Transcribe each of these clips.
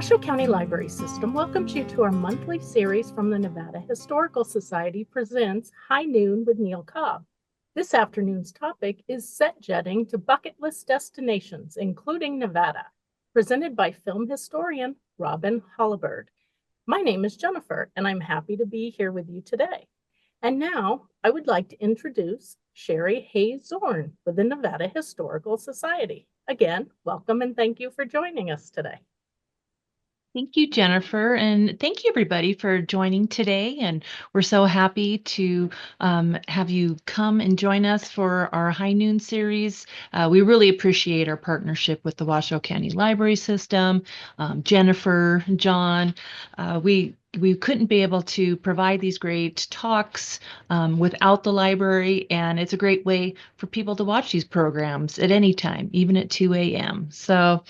Washoe County Library System welcomes you to our monthly series from the Nevada Historical Society presents High Noon with Neal Cobb. This afternoon's topic is set jetting to bucket list destinations, including Nevada, presented by film historian Robin Holabird. My name is Jennifer, and I'm happy to be here with you today. And now I would like to introduce Sherry Hayes Zorn with the Nevada Historical Society. Again, welcome and thank you for joining us today. Thank you, Jennifer, and thank you everybody for joining today. And we're so happy to have you come and join us for our High Noon series. We really appreciate our partnership with the Washoe County Library System, Jennifer, John. We couldn't be able to provide these great talks without the library, and it's a great way for people to watch these programs at any time, even at 2 a.m. So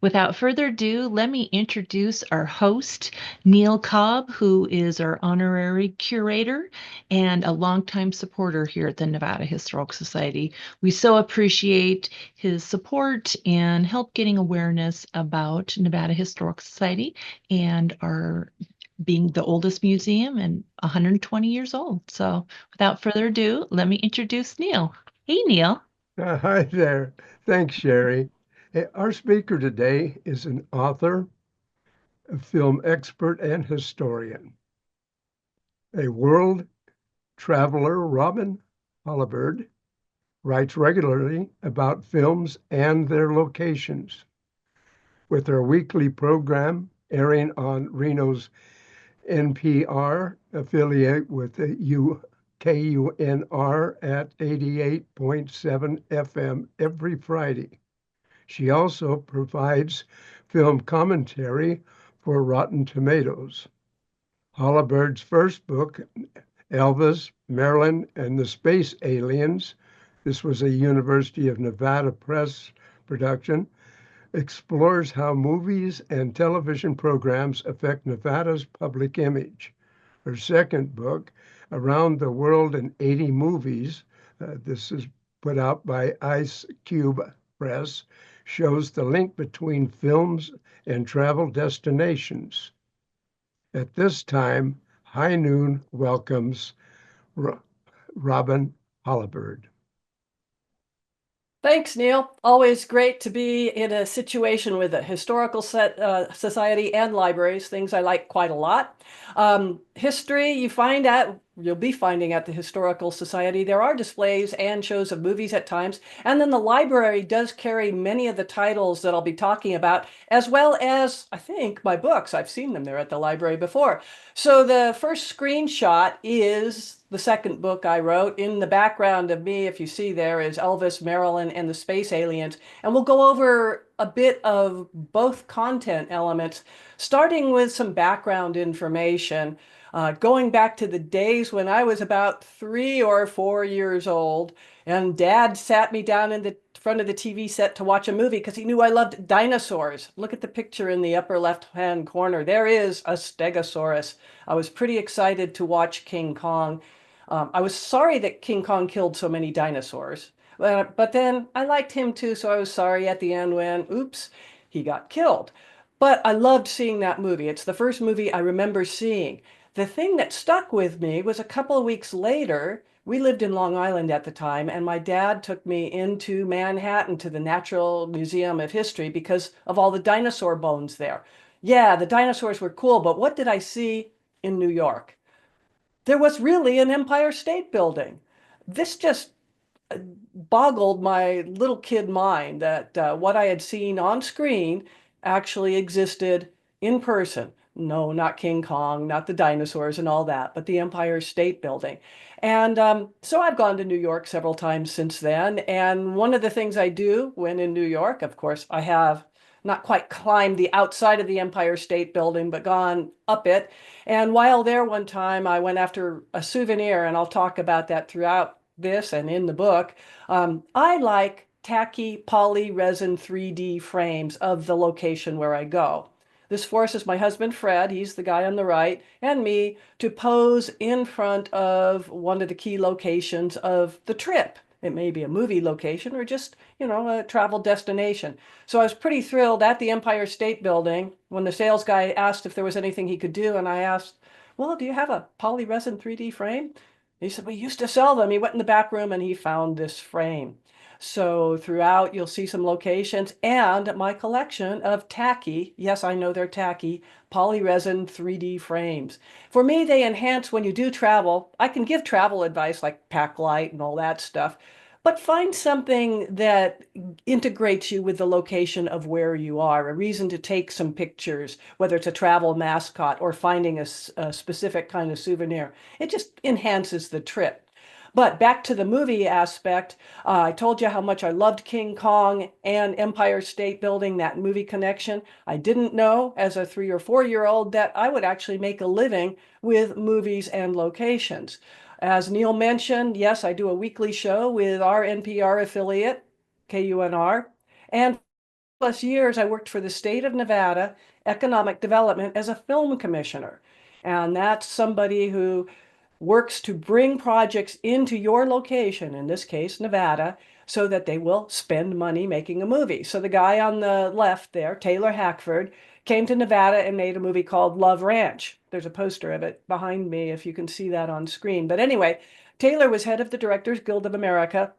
without further ado, let me introduce our host, Neal Cobb, who is our honorary curator and a longtime supporter here at the Nevada Historical Society. We so appreciate his support and help getting awareness about Nevada Historical Society and our being the oldest museum and 120 years old. So without further ado, let me introduce Neal. Hey, Neal. Hi there. Thanks, Sherry. Our speaker today is an author, a film expert, and historian. A world traveler, Robin Holabird, writes regularly about films and their locations. With her weekly program airing on Reno's NPR affiliate with the KUNR at 88.7 FM every Friday. She also provides film commentary for Rotten Tomatoes. Holabird's first book, Elvis, Marilyn, and the Space Aliens, this was a University of Nevada Press production, explores how movies and television programs affect Nevada's public image. Her second book, Around the World in 80 Movies, this is put out by Ice Cube Press, shows the link between films and travel destinations. At this time, High Noon welcomes Robin Holabird. Thanks, Neal. Always great to be in a situation with a historical society and libraries, things I like quite a lot. History, you'll be finding at the Historical Society, there are displays and shows of movies at times. And then the library does carry many of the titles that I'll be talking about, as well as, I think, my books. I've seen them there at the library before. So the first screenshot is the second book I wrote. In the background of me, if you see there, is Elvis, Marilyn, and the Space Aliens. And we'll go over a bit of both content elements, starting with some background information, going back to the days when I was about 3 or 4 years old, and Dad sat me down in the front of the TV set to watch a movie because he knew I loved dinosaurs. Look at the picture in the upper left-hand corner. There is a Stegosaurus. I was pretty excited to watch King Kong. I was sorry that King Kong killed so many dinosaurs, but then I liked him too, so I was sorry at the end when, oops, he got killed. But I loved seeing that movie. It's the first movie I remember seeing. The thing that stuck with me was a couple of weeks later, we lived in Long Island at the time, and my dad took me into Manhattan to the Natural Museum of History because of all the dinosaur bones there. Yeah, the dinosaurs were cool, but what did I see in New York? There was really an Empire State Building. This just boggled my little kid mind that what I had seen on screen actually existed in person. No, not King Kong, not the dinosaurs and all that, but the Empire State Building. And so I've gone to New York several times since then. And one of the things I do when in New York, of course, I have not quite climbed the outside of the Empire State Building, but gone up it. And while there one time, I went after a souvenir, and I'll talk about that throughout this and in the book. I like tacky poly resin 3D frames of the location where I go. This forces my husband, Fred, he's the guy on the right, and me to pose in front of one of the key locations of the trip. It may be a movie location or just, a travel destination. So I was pretty thrilled at the Empire State Building when the sales guy asked if there was anything he could do. And I asked, well, do you have a polyresin 3D frame? He said, we used to sell them. He went in the back room and he found this frame. So throughout, you'll see some locations and my collection of tacky, yes, I know they're tacky, polyresin 3D frames. For me, they enhance when you do travel. I can give travel advice like pack light and all that stuff, but find something that integrates you with the location of where you are, a reason to take some pictures, whether it's a travel mascot or finding a specific kind of souvenir. It just enhances the trip. But back to the movie aspect, I told you how much I loved King Kong and Empire State Building, that movie connection. I didn't know as a 3 or 4-year-old that I would actually make a living with movies and locations. As Neal mentioned, yes, I do a weekly show with our NPR affiliate, KUNR. And plus years, I worked for the state of Nevada Economic Development as a film commissioner. And that's somebody who works to bring projects into your location, in this case, Nevada, so that they will spend money making a movie. So the guy on the left there, Taylor Hackford, came to Nevada and made a movie called Love Ranch. There's a poster of it behind me if you can see that on screen. But anyway, Taylor was head of the Directors Guild of America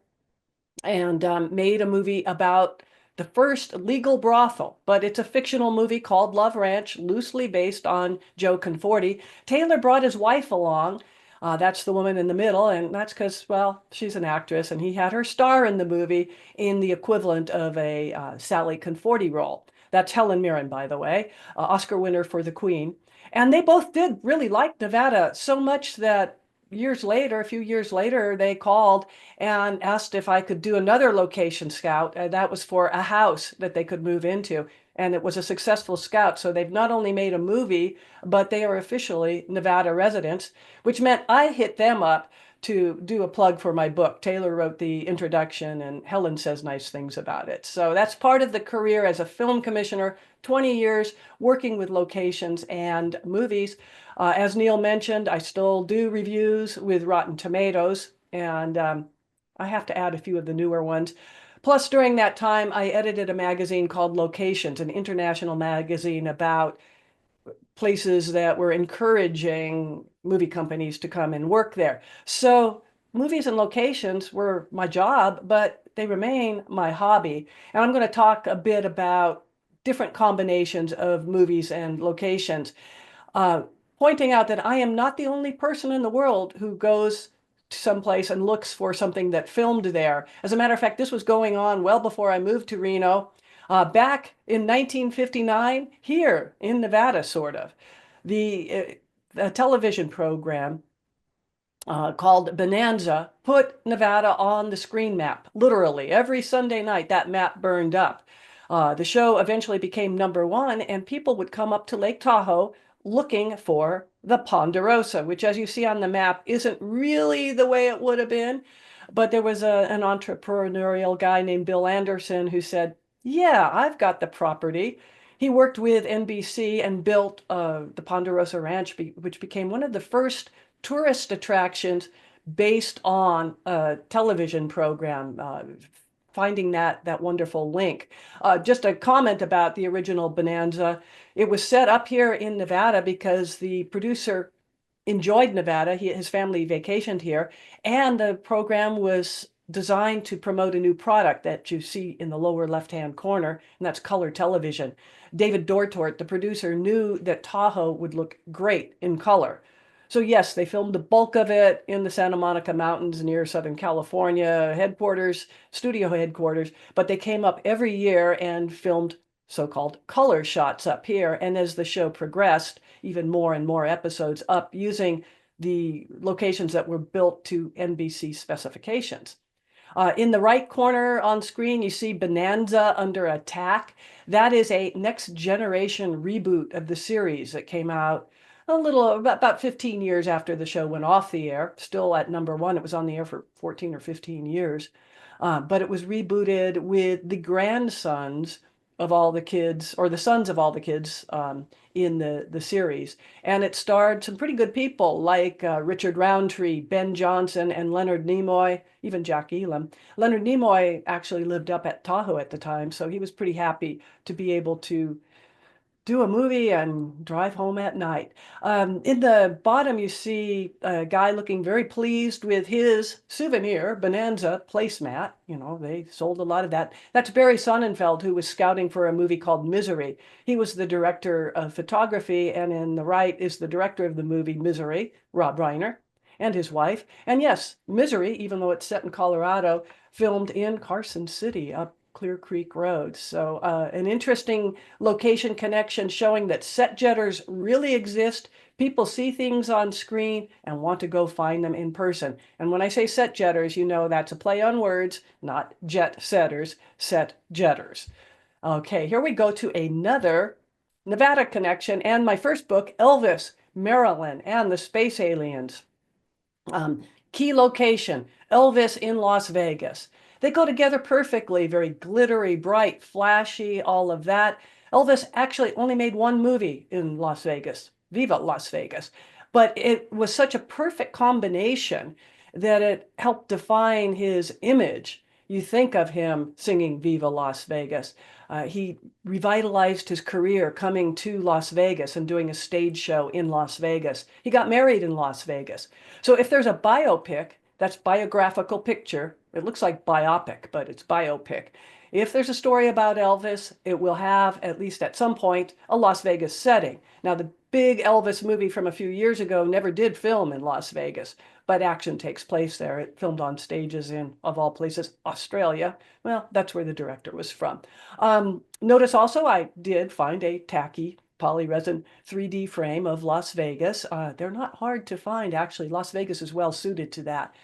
and made a movie about the first legal brothel, but it's a fictional movie called Love Ranch, loosely based on Joe Conforti. Taylor brought his wife along. That's the woman in the middle, and that's because, well, she's an actress, and he had her star in the movie in the equivalent of a Sally Conforti role. That's Helen Mirren, by the way, Oscar winner for The Queen. And they both did really like Nevada so much that a few years later, they called and asked if I could do another location scout. That was for a house that they could move into. And it was a successful scout. So they've not only made a movie, but they are officially Nevada residents, which meant I hit them up to do a plug for my book. Taylor wrote the introduction and Helen says nice things about it. So that's part of the career as a film commissioner, 20 years working with locations and movies. As Neal mentioned, I still do reviews with Rotten Tomatoes, and I have to add a few of the newer ones. Plus, during that time, I edited a magazine called Locations, an international magazine about places that were encouraging movie companies to come and work there. So movies and locations were my job, but they remain my hobby. And I'm going to talk a bit about different combinations of movies and locations. Pointing out that I am not the only person in the world who goes to someplace and looks for something that filmed there. As a matter of fact, this was going on well before I moved to Reno. Back in 1959, here in Nevada, sort of, the television program called Bonanza put Nevada on the screen map. Literally, every Sunday night, that map burned up. The show eventually became #1, and people would come up to Lake Tahoe looking for the Ponderosa, which, as you see on the map, isn't really the way it would have been. But there was an entrepreneurial guy named Bill Anderson who said, yeah, I've got the property. He worked with NBC and built the Ponderosa Ranch, which became one of the first tourist attractions based on a television program, finding that wonderful link. Just a comment about the original Bonanza. It was set up here in Nevada because the producer enjoyed Nevada. His family vacationed here, and the program was designed to promote a new product that you see in the lower left-hand corner, and that's color television. David Dortort, the producer, knew that Tahoe would look great in color. So yes, they filmed the bulk of it in the Santa Monica Mountains near Southern California studio headquarters, but they came up every year and filmed so-called color shots up here. And as the show progressed, even more and more episodes up using the locations that were built to NBC specifications. In the right corner on screen, you see Bonanza Under Attack. That is a next generation reboot of the series that came out about 15 years after the show went off the air, still at #1. It was on the air for 14 or 15 years. But it was rebooted with the grandsons of all the kids, or the sons of all the kids in the series. And it starred some pretty good people like Richard Roundtree, Ben Johnson, and Leonard Nimoy, even Jack Elam. Leonard Nimoy actually lived up at Tahoe at the time, so he was pretty happy to be able to do a movie and drive home at night. In the bottom, you see a guy looking very pleased with his souvenir Bonanza placemat. You know, they sold a lot of that. That's Barry Sonnenfeld, who was scouting for a movie called Misery. He was the director of photography, and in the right is the director of the movie Misery, Rob Reiner, and his wife. And yes, Misery, even though it's set in Colorado, filmed in Carson City up Clear Creek Road. So an interesting location connection showing that set jetters really exist. People see things on screen and want to go find them in person. And when I say set jetters, you know that's a play on words, not jet setters, set jetters. Okay, here we go to another Nevada connection and my first book, Elvis, Marilyn, and the Space Aliens. Key location, Elvis in Las Vegas. They go together perfectly, very glittery, bright, flashy, all of that. Elvis actually only made one movie in Las Vegas, Viva Las Vegas, but it was such a perfect combination that it helped define his image. You think of him singing Viva Las Vegas. He revitalized his career coming to Las Vegas and doing a stage show in Las Vegas. He got married in Las Vegas. So if there's a biopic, that's biographical picture. It looks like biopic, but it's biopic. If there's a story about Elvis, it will have, at least at some point, a Las Vegas setting. Now, the big Elvis movie from a few years ago never did film in Las Vegas, but action takes place there. It filmed on stages in, of all places, Australia. Well, that's where the director was from. Notice also I did find a tacky polyresin 3D frame of Las Vegas. They're not hard to find, actually. Las Vegas is well suited to that.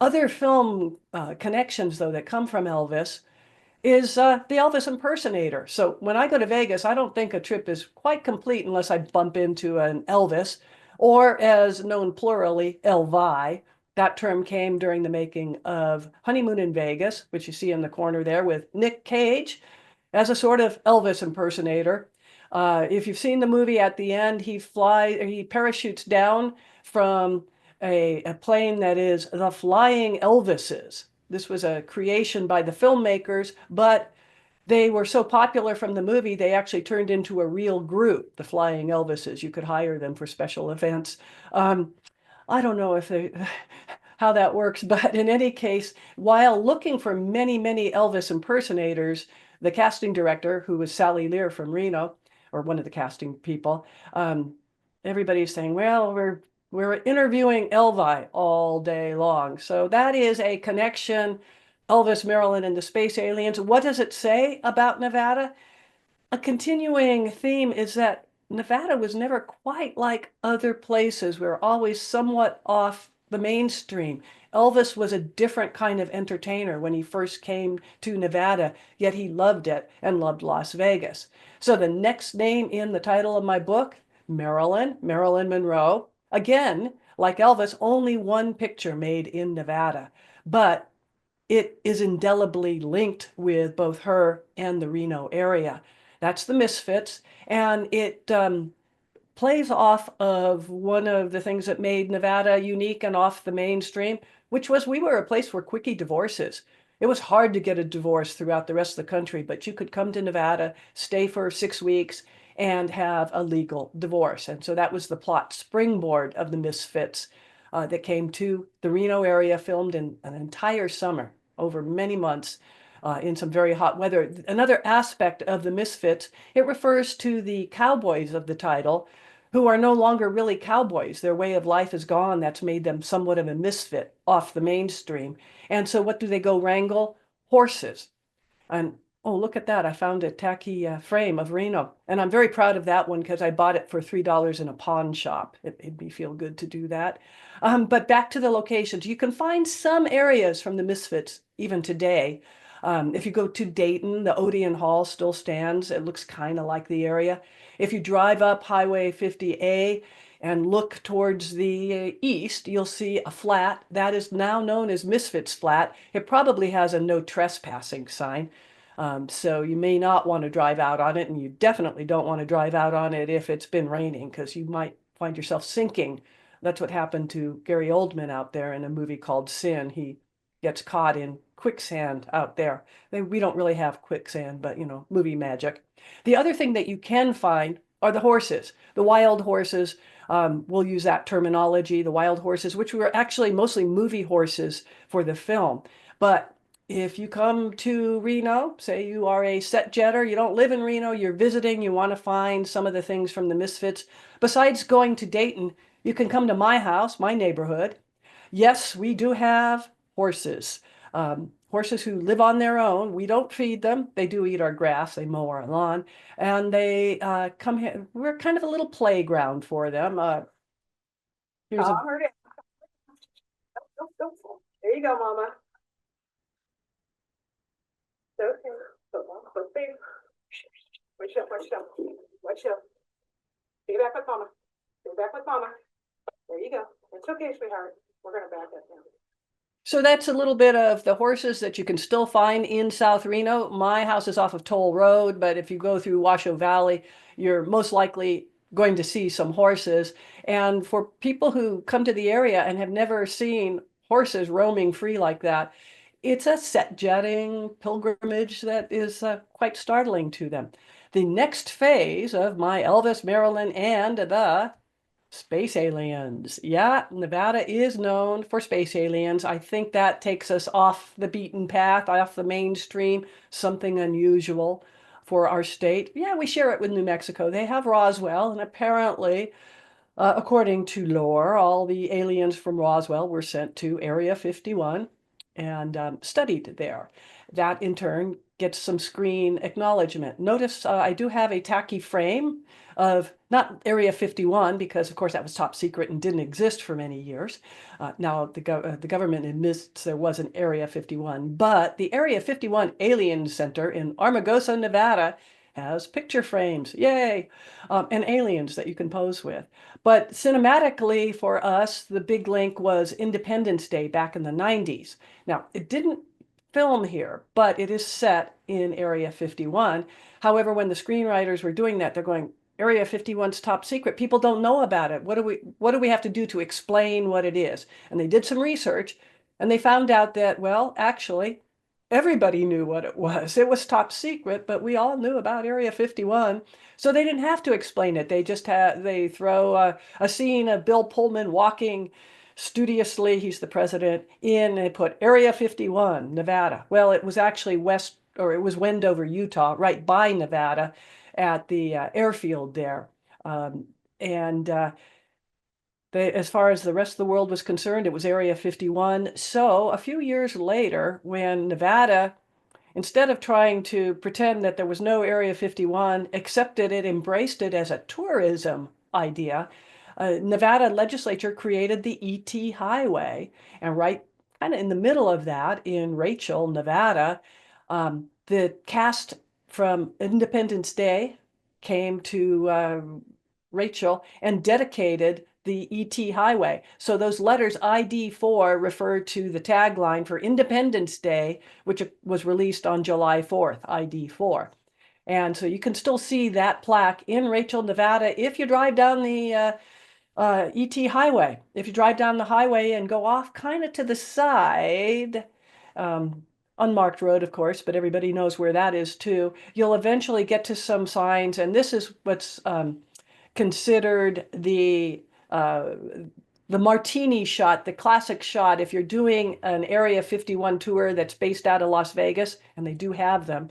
Other film connections, though, that come from Elvis is the Elvis impersonator. So when I go to Vegas, I don't think a trip is quite complete unless I bump into an Elvis, or as known plurally, Elvi. That term came during the making of Honeymoon in Vegas, which you see in the corner there with Nick Cage as a sort of Elvis impersonator. If you've seen the movie, at the end, he parachutes down from a plane that is the Flying Elvises. This was a creation by the filmmakers, but they were so popular from the movie, they actually turned into a real group, the Flying Elvises. You could hire them for special events. I don't know if how that works, but in any case, while looking for many, many Elvis impersonators, the casting director, who was Sally Lear from Reno, or one of the casting people, everybody's saying, well, we're interviewing Elvi all day long. So that is a connection, Elvis, Marilyn, and the Space Aliens. What does it say about Nevada? A continuing theme is that Nevada was never quite like other places. We were always somewhat off the mainstream. Elvis was a different kind of entertainer when he first came to Nevada, yet he loved it and loved Las Vegas. So the next name in the title of my book, Marilyn Monroe. Again, like Elvis, only one picture made in Nevada, but it is indelibly linked with both her and the Reno area. That's the Misfits, and it plays off of one of the things that made Nevada unique and off the mainstream, which was we were a place for quickie divorces. It was hard to get a divorce throughout the rest of the country, but you could come to Nevada, stay for 6 weeks, and have a legal divorce. And so that was the plot springboard of the Misfits that came to the Reno area, filmed in an entire summer over many months in some very hot weather. Another aspect of the Misfits, it refers to the cowboys of the title, who are no longer really cowboys. Their way of life is gone. That's made them somewhat of a misfit off the mainstream. And so what do they go wrangle? Horses. And oh, look at that. I found a tacky frame of Reno. And I'm very proud of that one because I bought it for $3 in a pawn shop. It made me feel good to do that. But back to the locations. You can find some areas from the Misfits even today. If you go to Dayton, the Odeon Hall still stands. It looks kind of like the area. If you drive up Highway 50A and look towards the east, you'll see a flat that is now known as Misfits Flat. It probably has a no trespassing sign. So you may not want to drive out on it, and you definitely don't want to drive out on it if it's been raining, because you might find yourself sinking. That's what happened to Gary Oldman out there in a movie called Sin. He gets caught in quicksand out there. We don't really have quicksand, but movie magic. The other thing that you can find are the horses, the wild horses. We'll use that terminology, the wild horses, which were actually mostly movie horses for the film. But if you come to Reno, say you are a set jetter, you don't live in Reno, you're visiting, you want to find some of the things from the Misfits, besides going to Dayton, you can come to my house, my neighborhood. Yes, we do have horses. Horses who live on their own. We don't feed them. They do eat our grass. They mow our lawn. And they come here. We're kind of a little playground for them. Here's a... There you go, Mama. Okay. Watch out, watch out, watch out. Get back with Mama. Get back with Mama. There you go. It's okay, sweetheart. We're going to back that down. So that's a little bit of the horses that you can still find in South Reno. My house is off of Toll Road, but if you go through Washoe Valley, you're most likely going to see some horses. And for people who come to the area and have never seen horses roaming free like that, it's a set jetting pilgrimage that is quite startling to them. The next phase of my Elvis, Maryland, and the space aliens. Yeah, Nevada is known for space aliens. I think that takes us off the beaten path, off the mainstream, something unusual for our state. Yeah, we share it with New Mexico. They have Roswell, and apparently, according to lore, all the aliens from Roswell were sent to Area 51 and studied there. That in turn gets some screen acknowledgement. Notice I do have a tacky frame of not Area 51, because of course that was top secret and didn't exist for many years. Now the government admits there was an Area 51, but the Area 51 Alien Center in Armagosa, Nevada has picture frames, yay, and aliens that you can pose with. But cinematically for us, the big link was Independence Day back in the 90s. Now, it didn't film here, but it is set in Area 51. However, when the screenwriters were doing that, they're going, Area 51's top secret. People don't know about it. What do we have to do to explain what it is? And they did some research, and they found out that, well, actually, everybody knew what it was. It was top secret, but we all knew about Area 51. So they didn't have to explain it. They just they throw a scene of Bill Pullman walking studiously, he's the president, in, and they put Area 51, Nevada. Well, it was actually it was Wendover, Utah, right by Nevada at the airfield there. As far as the rest of the world was concerned, it was Area 51. So a few years later, when Nevada, instead of trying to pretend that there was no Area 51, accepted it, embraced it as a tourism idea, Nevada legislature created the ET Highway. And right kind of in the middle of that, in Rachel, Nevada, the cast from Independence Day came to Rachel and dedicated the ET Highway. So those letters ID4 refer to the tagline for Independence Day, which was released on July 4th, ID4. And so you can still see that plaque in Rachel, Nevada, if you drive down the ET Highway. If you drive down the highway and go off kind of to the side, unmarked road, of course, but everybody knows where that is too, you'll eventually get to some signs, and this is what's considered the martini shot, the classic shot. If you're doing an Area 51 tour that's based out of Las Vegas, and they do have them,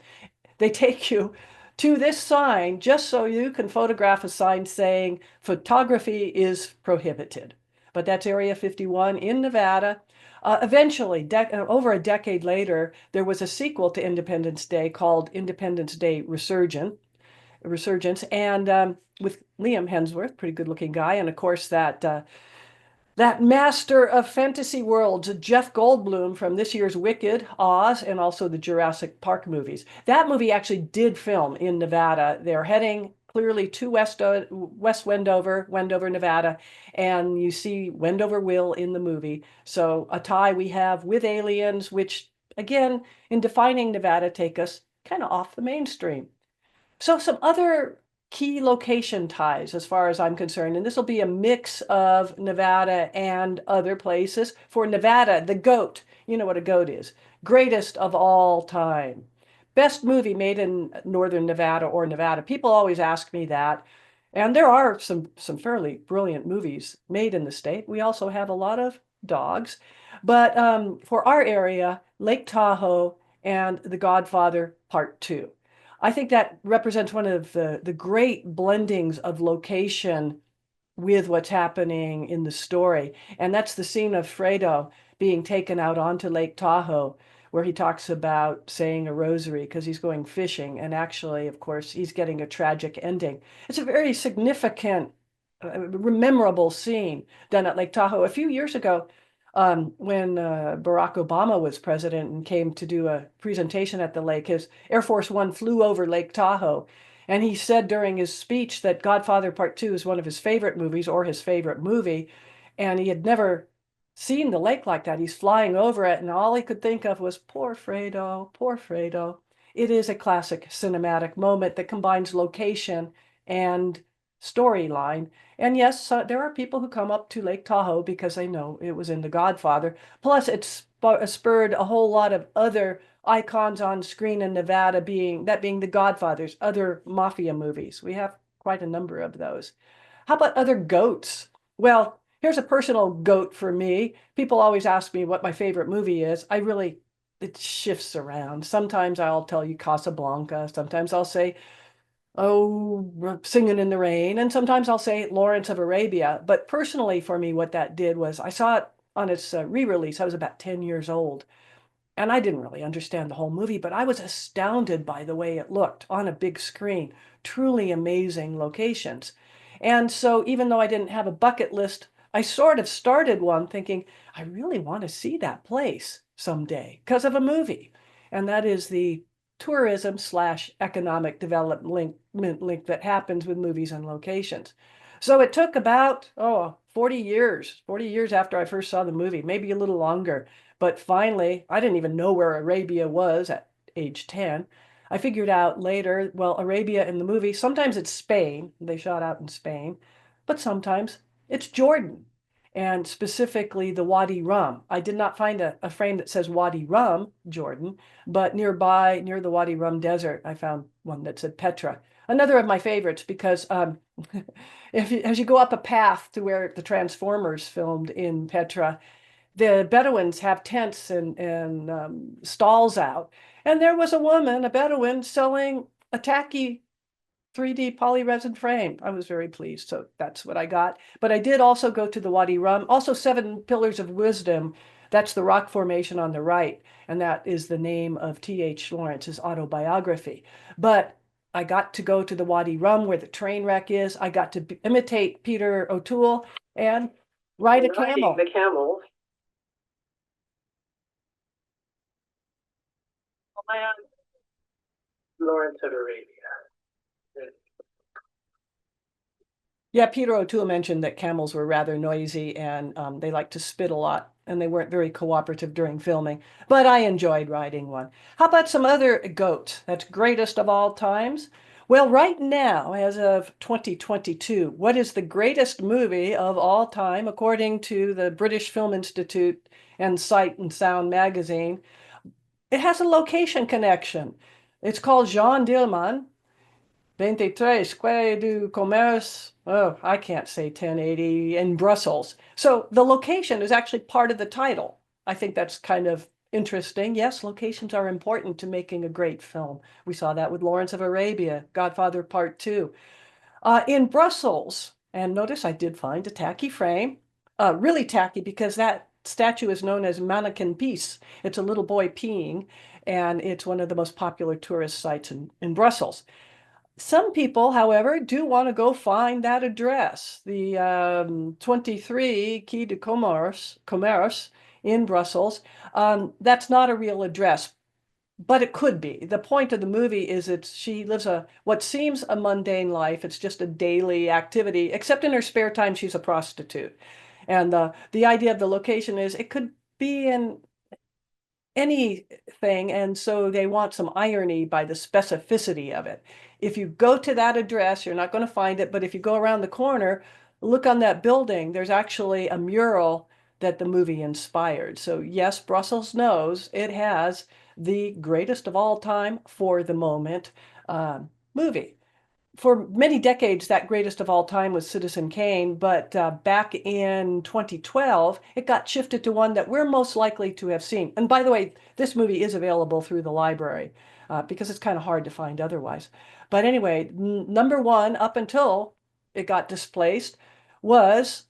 they take you to this sign just so you can photograph a sign saying photography is prohibited. But that's Area 51 in Nevada. Eventually, over a decade later, there was a sequel to Independence Day called Independence Day Resurgence, and with Liam Hemsworth, pretty good-looking guy, and of course that master of fantasy worlds, Jeff Goldblum from this year's Wicked, Oz, and also the Jurassic Park movies. That movie actually did film in Nevada. They're heading clearly to West Wendover, Nevada, and you see Wendover Will in the movie. So a tie we have with aliens, which, again, in defining Nevada, take us kind of off the mainstream. So some other key location ties as far as I'm concerned, and this will be a mix of Nevada and other places. For Nevada, the GOAT, you know what a GOAT is, greatest of all time. Best movie made in Northern Nevada or Nevada. People always ask me that. And there are some fairly brilliant movies made in the state. We also have a lot of dogs. But for our area, Lake Tahoe and The Godfather Part 2. I think that represents one of the great blendings of location with what's happening in the story. And that's the scene of Fredo being taken out onto Lake Tahoe, where he talks about saying a rosary because he's going fishing. And actually, of course, he's getting a tragic ending. It's a very significant, memorable scene done at Lake Tahoe. A few years ago, when Barack Obama was president and came to do a presentation at the lake, his Air Force One flew over Lake Tahoe. And he said during his speech that Godfather Part 2 is one of his favorite movies or his favorite movie. And he had never seen the lake like that. He's flying over it, and all he could think of was, poor Fredo, poor Fredo. It is a classic cinematic moment that combines location and storyline. And yes, there are people who come up to Lake Tahoe because they know it was in The Godfather. Plus, it's spurred a whole lot of other icons on screen in Nevada, being The Godfather's, other mafia movies. We have quite a number of those. How about other goats? Well, here's a personal goat for me. People always ask me what my favorite movie is. It shifts around. Sometimes I'll tell you Casablanca. Sometimes I'll say, oh, Singing in the Rain. And sometimes I'll say Lawrence of Arabia. But personally for me, what that did was I saw it on its re-release. I was about 10 years old. And I didn't really understand the whole movie, but I was astounded by the way it looked on a big screen. Truly amazing locations. And so even though I didn't have a bucket list, I sort of started one thinking, I really want to see that place someday because of a movie. And that is the tourism/economic development link that happens with movies and locations. So it took about, 40 years after I first saw the movie, maybe a little longer. But finally, I didn't even know where Arabia was at age 10. I figured out later, well, Arabia in the movie, sometimes it's Spain. They shot out in Spain, but sometimes it's Jordan, and specifically the Wadi Rum. I did not find a frame that says Wadi Rum, Jordan, but nearby, near the Wadi Rum desert, I found one that said Petra. Another of my favorites because as you go up a path to where the Transformers filmed in Petra, the Bedouins have tents and stalls out. And there was a woman, a Bedouin, selling a tacky 3D polyresin frame. I was very pleased. So that's what I got. But I did also go to the Wadi Rum, also Seven Pillars of Wisdom. That's the rock formation on the right. And that is the name of T.H. Lawrence's autobiography. But I got to go to the Wadi Rum where the train wreck is. I got to imitate Peter O'Toole and ride a camel. The camel. Lawrence of Arabia. Yeah, Peter O'Toole mentioned that camels were rather noisy and they like to spit a lot and they weren't very cooperative during filming, but I enjoyed riding one. How about some other goat that's greatest of all times? Well, right now, as of 2022, what is the greatest movie of all time, according to the British Film Institute and Sight and Sound magazine? It has a location connection. It's called Jean Dillman, 23 Quai du Commerce. Oh, I can't say 1080 in Brussels. So the location is actually part of the title. I think that's kind of interesting. Yes, locations are important to making a great film. We saw that with Lawrence of Arabia, Godfather Part 2. In Brussels, and notice I did find a tacky frame, really tacky because that statue is known as Mannequin Peace. It's a little boy peeing, and it's one of the most popular tourist sites in Brussels. Some people, however, do want to go find that address, the 23 Quai du Commerce in Brussels. That's not a real address, but it could be. The point of the movie is she lives what seems a mundane life. It's just a daily activity, except in her spare time, she's a prostitute. And the idea of the location is it could be in anything, and so they want some irony by the specificity of it. If you go to that address, you're not going to find it, but if you go around the corner, look on that building, there's actually a mural that the movie inspired. So yes, Brussels knows it has the greatest of all time for the moment movie. For many decades, that greatest of all time was Citizen Kane, but back in 2012, it got shifted to one that we're most likely to have seen. And by the way, this movie is available through the library because it's kind of hard to find otherwise. But anyway, number one, up until it got displaced, was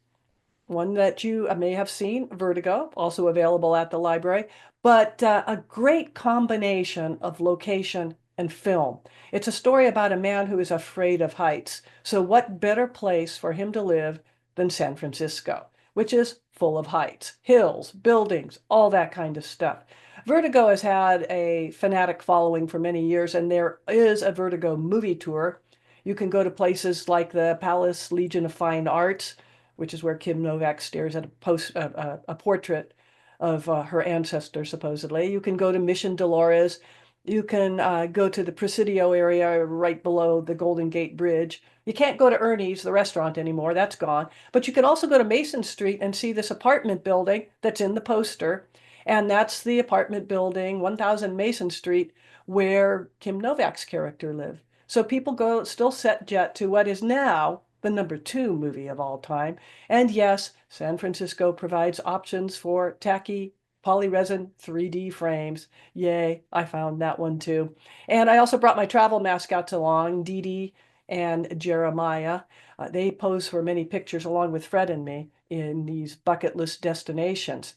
one that you may have seen, Vertigo, also available at the library, but a great combination of location and film. It's a story about a man who is afraid of heights. So what better place for him to live than San Francisco, which is full of heights, hills, buildings, all that kind of stuff. Vertigo has had a fanatic following for many years, and there is a Vertigo movie tour. You can go to places like the Palace Legion of Fine Arts, which is where Kim Novak stares at a portrait of her ancestor, supposedly. You can go to Mission Dolores. You can go to the Presidio area right below the Golden Gate Bridge. You can't go to Ernie's, the restaurant, anymore. That's gone. But you can also go to Mason Street and see this apartment building that's in the poster. And that's the apartment building, 1000 Mason Street, where Kim Novak's character lived. So people go still set jet to what is now the number 2 movie of all time. And yes, San Francisco provides options for tacky polyresin 3D frames. Yay, I found that one too. And I also brought my travel mascots along, Dee Dee and Jeremiah. They pose for many pictures along with Fred and me in these bucket list destinations.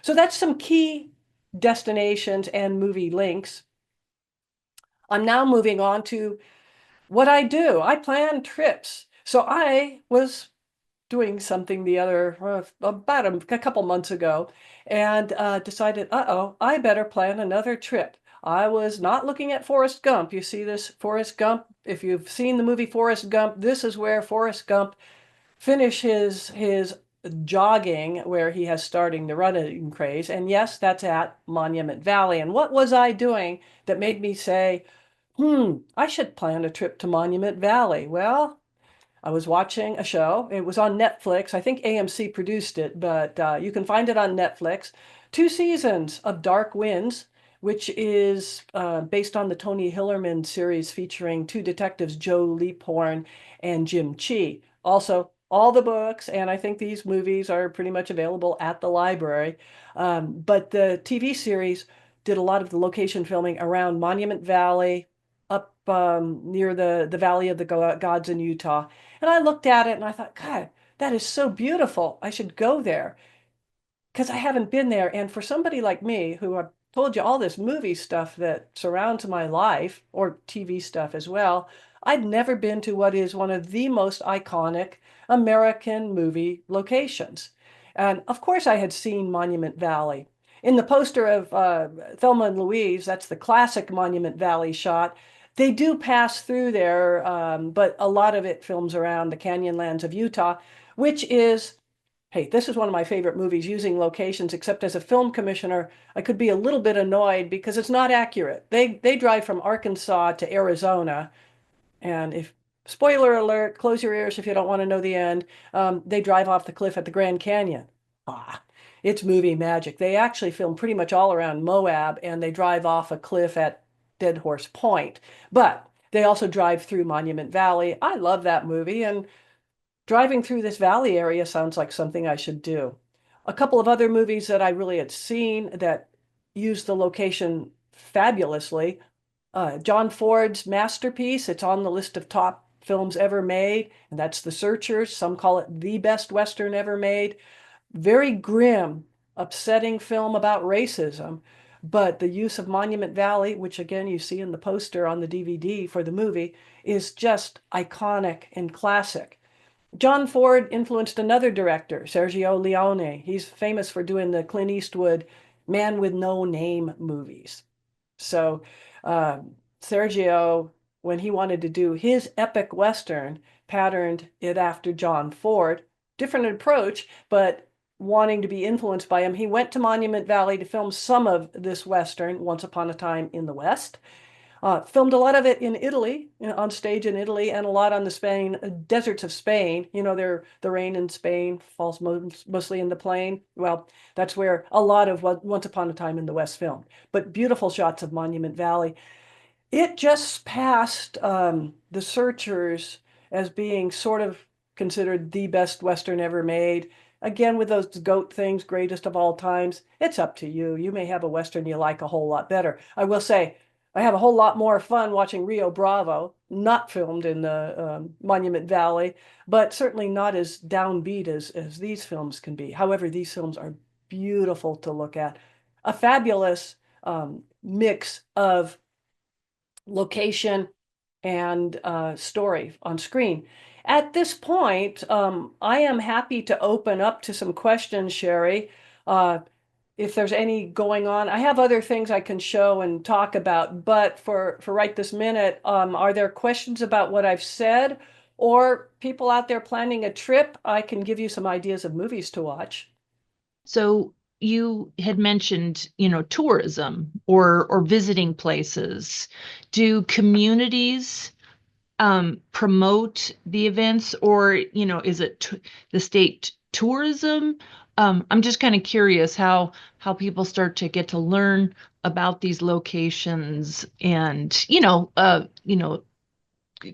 So that's some key destinations and movie links. I'm now moving on to what I do. I plan trips. So I was doing something the other about a couple months ago and decided, I better plan another trip. I was not looking at Forrest Gump. You see this Forrest Gump? If you've seen the movie Forrest Gump, this is where Forrest Gump finishes his jogging, where he has starting the running craze. And yes, that's at Monument Valley. And what was I doing that made me say, I should plan a trip to Monument Valley? Well, I was watching a show. It was on Netflix. I think AMC produced it, but you can find it on Netflix. 2 seasons of Dark Winds, which is based on the Tony Hillerman series featuring 2 detectives, Joe Leaphorn and Jim Chi. Also, all the books, and I think these movies are pretty much available at the library. But the TV series did a lot of the location filming around Monument Valley, up near the Valley of the Gods in Utah. And I looked at it and I thought, God, that is so beautiful. I should go there because I haven't been there. And for somebody like me, who I've told you all this movie stuff that surrounds my life, or TV stuff as well, I'd never been to what is one of the most iconic American movie locations. And of course, I had seen Monument Valley. In the poster of Thelma and Louise, that's the classic Monument Valley shot. They do pass through there, but a lot of it films around the Canyonlands of Utah, which is, hey, this is one of my favorite movies using locations, except as a film commissioner, I could be a little bit annoyed because it's not accurate. They drive from Arkansas to Arizona, and if, spoiler alert, close your ears if you don't want to know the end, they drive off the cliff at the Grand Canyon. It's movie magic. They actually film pretty much all around Moab, and they drive off a cliff at Dead Horse Point. But they also drive through Monument Valley. I love that movie, and driving through this valley area sounds like something I should do. A couple of other movies that I really had seen that used the location fabulously. John Ford's masterpiece, it's on the list of top films ever made, and that's The Searchers. Some call it the best Western ever made. Very grim, upsetting film about racism, but the use of Monument Valley, which again you see in the poster on the DVD for the movie, is just iconic and classic. John Ford influenced another director, Sergio Leone. He's famous for doing the Clint Eastwood Man with No Name movies. So Sergio, when he wanted to do his epic Western, patterned it after John Ford. Different approach, but wanting to be influenced by him, he went to Monument Valley to film some of this Western, Once Upon a Time in the West. Filmed a lot of it in Italy, on stage in Italy, and a lot on the deserts of Spain. The rain in Spain falls mostly in the plain. Well, that's where a lot of Once Upon a Time in the West filmed. But beautiful shots of Monument Valley. It just passed The Searchers as being sort of considered the best Western ever made. Again, with those goat things, greatest of all times. It's up to you. You may have a Western you like a whole lot better. I will say, I have a whole lot more fun watching Rio Bravo, not filmed in the Monument Valley, but certainly not as downbeat as these films can be. However, these films are beautiful to look at. A fabulous mix of location and story on screen. At this point, I am happy to open up to some questions, Sherry. If there's any going on, I have other things I can show and talk about, but for right this minute, are there questions about what I've said, or people out there planning a trip? I can give you some ideas of movies to watch. So you had mentioned, tourism or visiting places. Do communities promote the events, or, is it the state tourism? I'm just kind of curious how people start to get to learn about these locations and,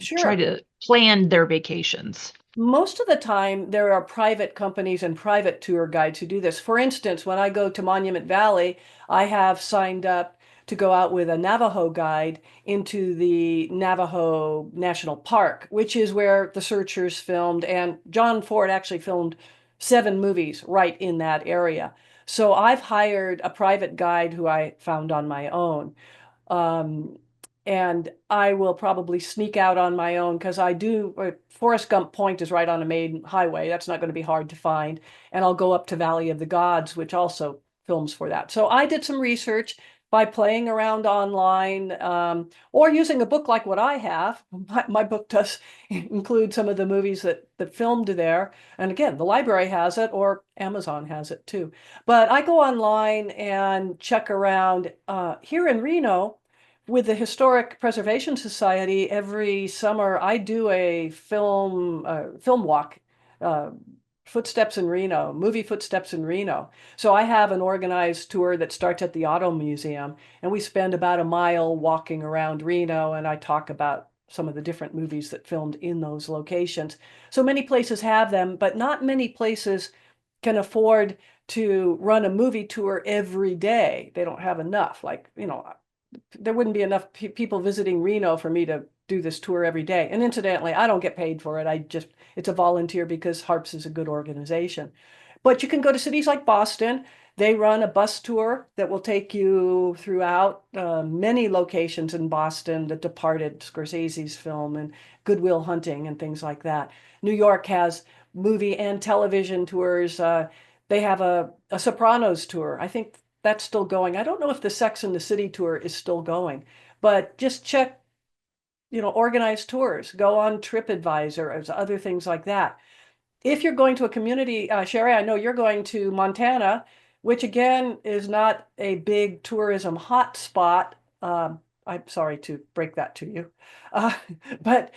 Sure. try to plan their vacations. Most of the time, there are private companies and private tour guides who do this. For instance, when I go to Monument Valley, I have signed up to go out with a Navajo guide into the Navajo National Park, which is where The Searchers filmed, and John Ford actually filmed 7 movies right in that area. So I've hired a private guide who I found on my own. Um, and I will probably sneak out on my own because Forrest Gump Point is right on a main highway. That's not going to be hard to find. And I'll go up to Valley of the Gods, which also films for that. So I did some research by playing around online, or using a book like what I have. My book does include some of the movies that filmed there. And again, the library has it, or Amazon has it too. But I go online and check around. Here in Reno, with the Historic Preservation Society, every summer I do a film walk, uh, Footsteps in Reno, movie Footsteps in Reno. So I have an organized tour that starts at the Auto Museum, and we spend about a mile walking around Reno, and I talk about some of the different movies that filmed in those locations. So many places have them, but not many places can afford to run a movie tour every day. They don't have enough. There wouldn't be enough people visiting Reno for me to do this tour every day. And incidentally, I don't get paid for it. It's a volunteer because Harps is a good organization. But you can go to cities like Boston. They run a bus tour that will take you throughout many locations in Boston, The Departed, Scorsese's film, and Good Will Hunting and things like that. New York has movie and television tours. They have a Sopranos tour. I think that's still going. I don't know if the Sex and the City tour is still going, but just check, organized tours, go on TripAdvisor, other things like that. If you're going to a community, Sherry, I know you're going to Montana, which again is not a big tourism hotspot. I'm sorry to break that to you, uh, but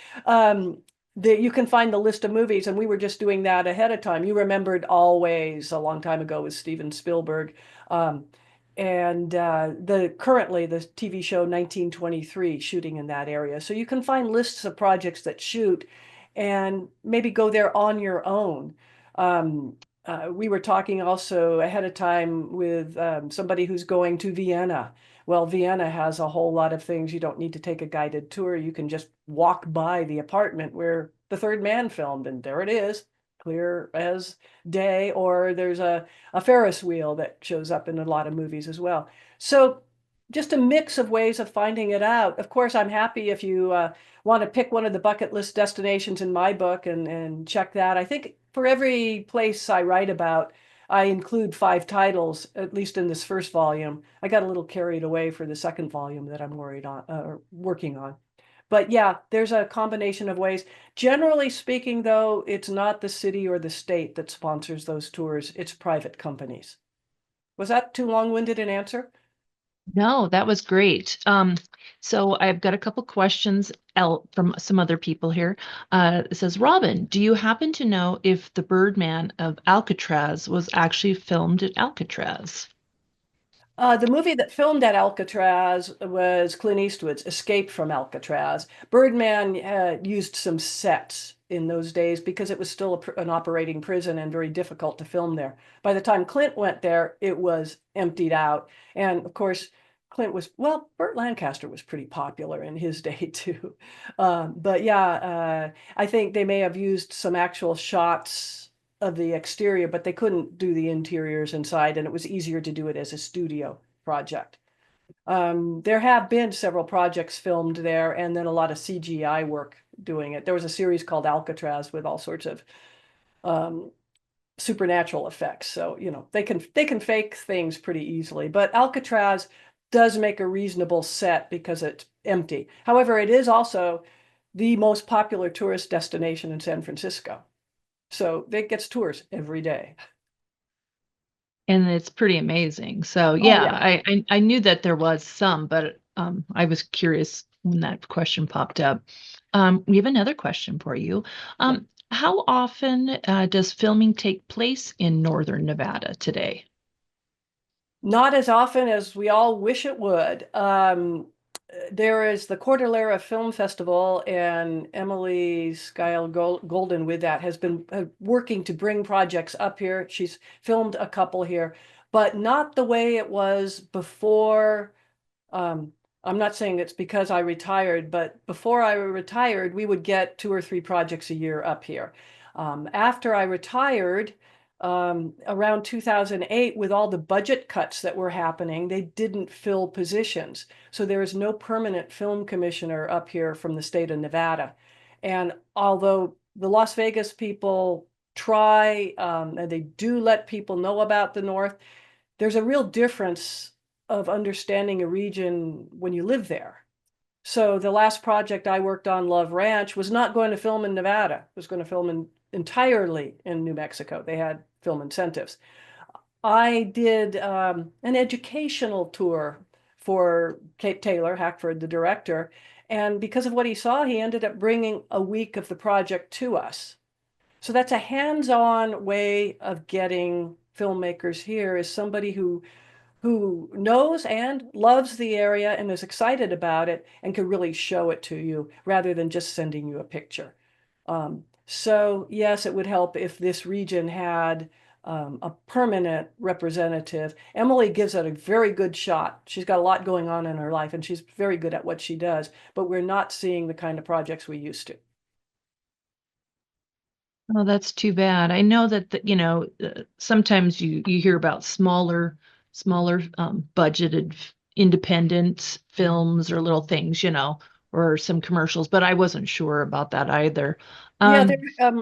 you can find the list of movies, and we were just doing that ahead of time. You remembered Always a long time ago with Steven Spielberg. And currently the TV show 1923 shooting in that area. So you can find lists of projects that shoot and maybe go there on your own. We were talking also ahead of time with somebody who's going to Vienna. Well, Vienna has a whole lot of things. You don't need to take a guided tour. You can just walk by the apartment where The Third Man filmed, and there it is, clear as day. Or there's a Ferris wheel that shows up in a lot of movies as well. So just a mix of ways of finding it out. Of course, I'm happy if you want to pick one of the bucket list destinations in my book and check that. I think for every place I write about, I include 5 titles, at least in this first volume. I got a little carried away for the second volume that I'm working on. But yeah, there's a combination of ways. Generally speaking, though, it's not the city or the state that sponsors those tours, it's private companies. Was that too long-winded an answer? No, that was great. So I've got a couple questions out from some other people here. It says, Robin, do you happen to know if The Birdman of Alcatraz was actually filmed at Alcatraz? The movie that filmed at Alcatraz was Clint Eastwood's Escape from Alcatraz. Birdman used some sets in those days because it was still an operating prison and very difficult to film there. By the time Clint went there, it was emptied out. And of course, Clint was, well, Burt Lancaster was pretty popular in his day too. But yeah, I think they may have used some actual shots of the exterior, but they couldn't do the interiors inside, and it was easier to do it as a studio project. There have been several projects filmed there, and then a lot of CGI work doing it. There was a series called Alcatraz with all sorts of supernatural effects. So, you know, they can fake things pretty easily, but Alcatraz does make a reasonable set because it's empty. However, it is also the most popular tourist destination in San Francisco. So it gets tours every day. And it's pretty amazing. So Oh, yeah, yeah. I knew that there was some, but I was curious when that question popped up. We have another question for you. How often does filming take place in Northern Nevada today? Not as often as we all wish it would. There is the Cordillera Film Festival, and Emily Golden with that has been working to bring projects up here. She's filmed a couple here, but not the way it was before. I'm not saying it's because I retired, but before I retired, we would get 2 or 3 projects a year up here. After I retired, around 2008, with all the budget cuts that were happening, they didn't fill positions. So there is no permanent film commissioner up here from the state of Nevada. And although the Las Vegas people try, and they do let people know about the North, there's a real difference of understanding a region when you live there. So the last project I worked on, Love Ranch, was not going to film in Nevada. It was going to film entirely in New Mexico. They had film incentives. I did an educational tour for Kate Taylor, Hackford, the director. And because of what he saw, he ended up bringing a week of the project to us. So that's a hands-on way of getting filmmakers here, is somebody who knows and loves the area and is excited about it and can really show it to you rather than just sending you a picture. So yes, it would help if this region had a permanent representative. Emily gives it a very good shot. She's got a lot going on in her life and she's very good at what she does, but we're not seeing the kind of projects we used to. Oh, that's too bad. I know that sometimes you hear about smaller budgeted independent films or little things, or some commercials, but I wasn't sure about that either. Yeah,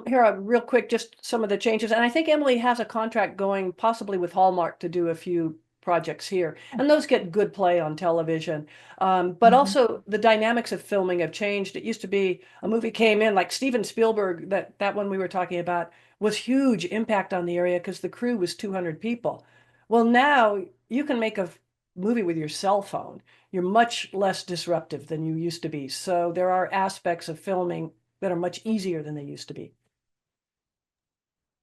here are real quick, just some of the changes. And I think Emily has a contract going possibly with Hallmark to do a few projects here. And those get good play on television. But also the dynamics of filming have changed. It used to be a movie came in like Steven Spielberg, that one we were talking about, was huge impact on the area because the crew was 200 people. Well, now you can make a movie with your cell phone. You're much less disruptive than you used to be. So there are aspects of filming that are much easier than they used to be.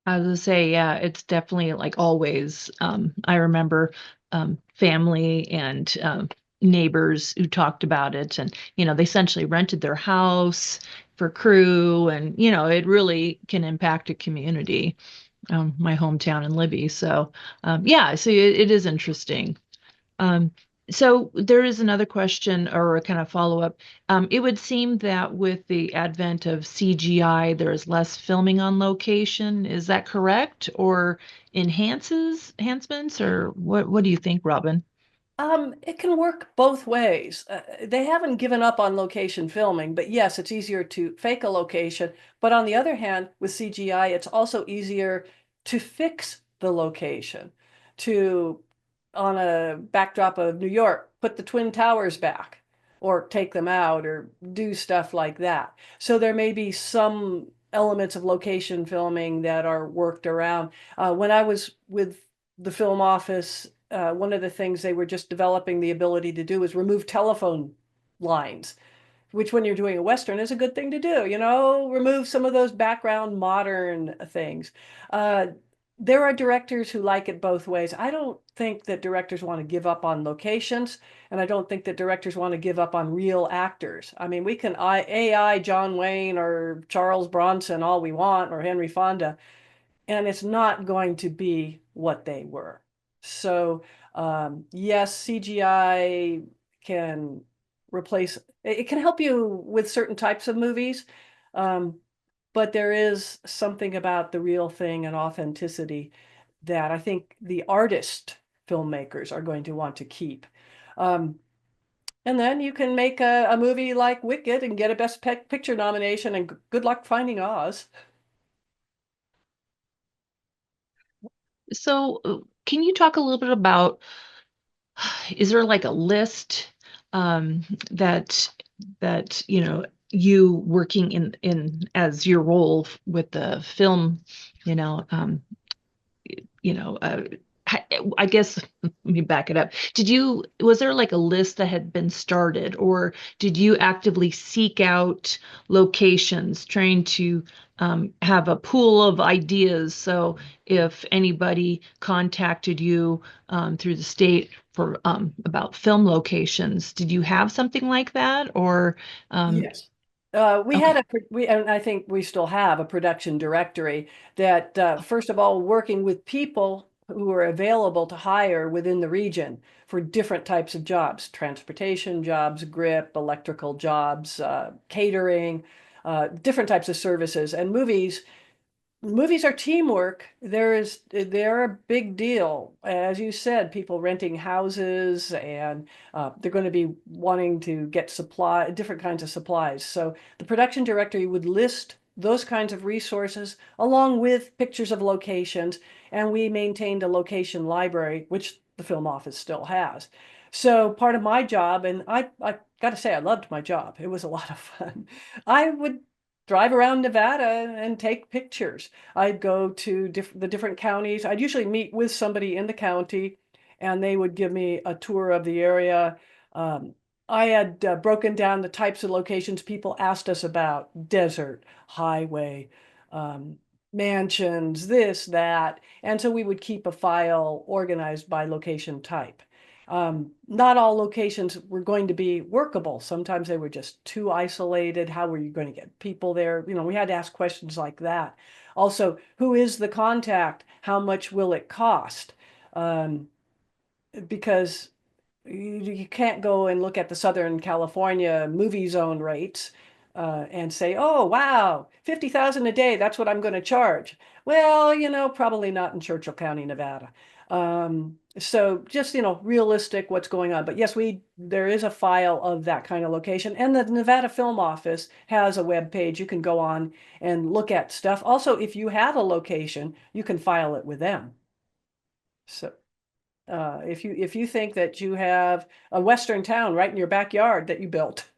I was gonna say, yeah, it's definitely like always. I remember family and neighbors who talked about it, and they essentially rented their house for crew, and it really can impact a community. My hometown in Libby, so yeah, so it is interesting. Um, so there is another question or a kind of follow-up. It would seem that with the advent of CGI, there is less filming on location. Is that correct? Or enhancements? Or what do you think, Robin? It can work both ways. They haven't given up on location filming, but yes, it's easier to fake a location. But on the other hand, with CGI, it's also easier to fix the location. To, on a backdrop of New York, put the Twin Towers back, or take them out or do stuff like that. So there may be some elements of location filming that are worked around. When I was with the film office, one of the things they were just developing the ability to do is remove telephone lines, which when you're doing a Western is a good thing to do, remove some of those background modern things. There are directors who like it both ways. I don't think that directors want to give up on locations, and I don't think that directors want to give up on real actors. I mean, we can AI John Wayne or Charles Bronson all we want, or Henry Fonda, and it's not going to be what they were. So yes, CGI can replace, it can help you with certain types of movies, but there is something about the real thing and authenticity that I think the artist filmmakers are going to want to keep. And then you can make a movie like Wicked and get a Best Picture nomination, and good luck finding Oz. So, can you talk a little bit about, is there like a list that you working in as your role with the film, you know, um, I guess let me back it up. Was there like a list that had been started, or did you actively seek out locations trying to have a pool of ideas? So if anybody contacted you through the state for about film locations, did you have something like that, or Yes. We okay. had and I think we still have a production directory that, first of all, working with people who are available to hire within the region for different types of jobs, transportation jobs, grip, electrical jobs, catering, different types of services. And movies are teamwork. They're a big deal. As you said, people renting houses, and they're going to be wanting to get different kinds of supplies. So the production directory would list those kinds of resources along with pictures of locations, and we maintained a location library, which the film office still has. So part of my job, and I got to say, I loved my job. It was a lot of fun. I would drive around Nevada and take pictures. I'd go to the different counties. I'd usually meet with somebody in the county, and they would give me a tour of the area. I had broken down the types of locations people asked us about: desert, highway, mansions, this, that. And so we would keep a file organized by location type. Not all locations were going to be workable. Sometimes they were just too isolated. How were you going to get people there? We had to ask questions like that. Also, who is the contact? How much will it cost? Because you can't go and look at the Southern California movie zone rates and say, oh, wow, 50,000 a day, that's what I'm going to charge. Well, probably not in Churchill County, Nevada. So just, realistic what's going on. But yes, there is a file of that kind of location. And the Nevada Film Office has a web page you can go on and look at stuff. Also, if you have a location, you can file it with them. So if you think that you have a Western town right in your backyard that you built,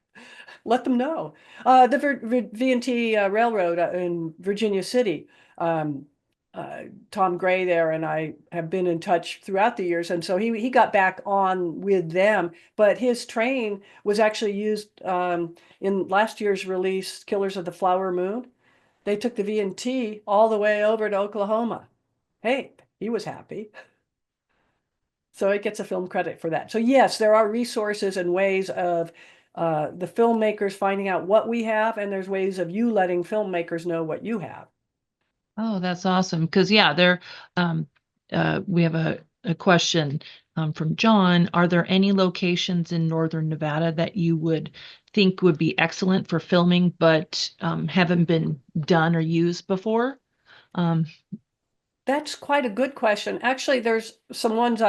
let them know. The V&T Railroad in Virginia City, Tom Gray there and I have been in touch throughout the years, and so he got back on with them. But his train was actually used in last year's release, Killers of the Flower Moon. They took the V&T all the way over to Oklahoma. Hey, he was happy. So it gets a film credit for that. So yes, there are resources and ways of the filmmakers finding out what we have, and there's ways of you letting filmmakers know what you have. Oh, that's awesome. Because yeah, we have a question from John. Are there any locations in Northern Nevada that you would think would be excellent for filming, but haven't been done or used before? That's quite a good question. Actually, there's some ones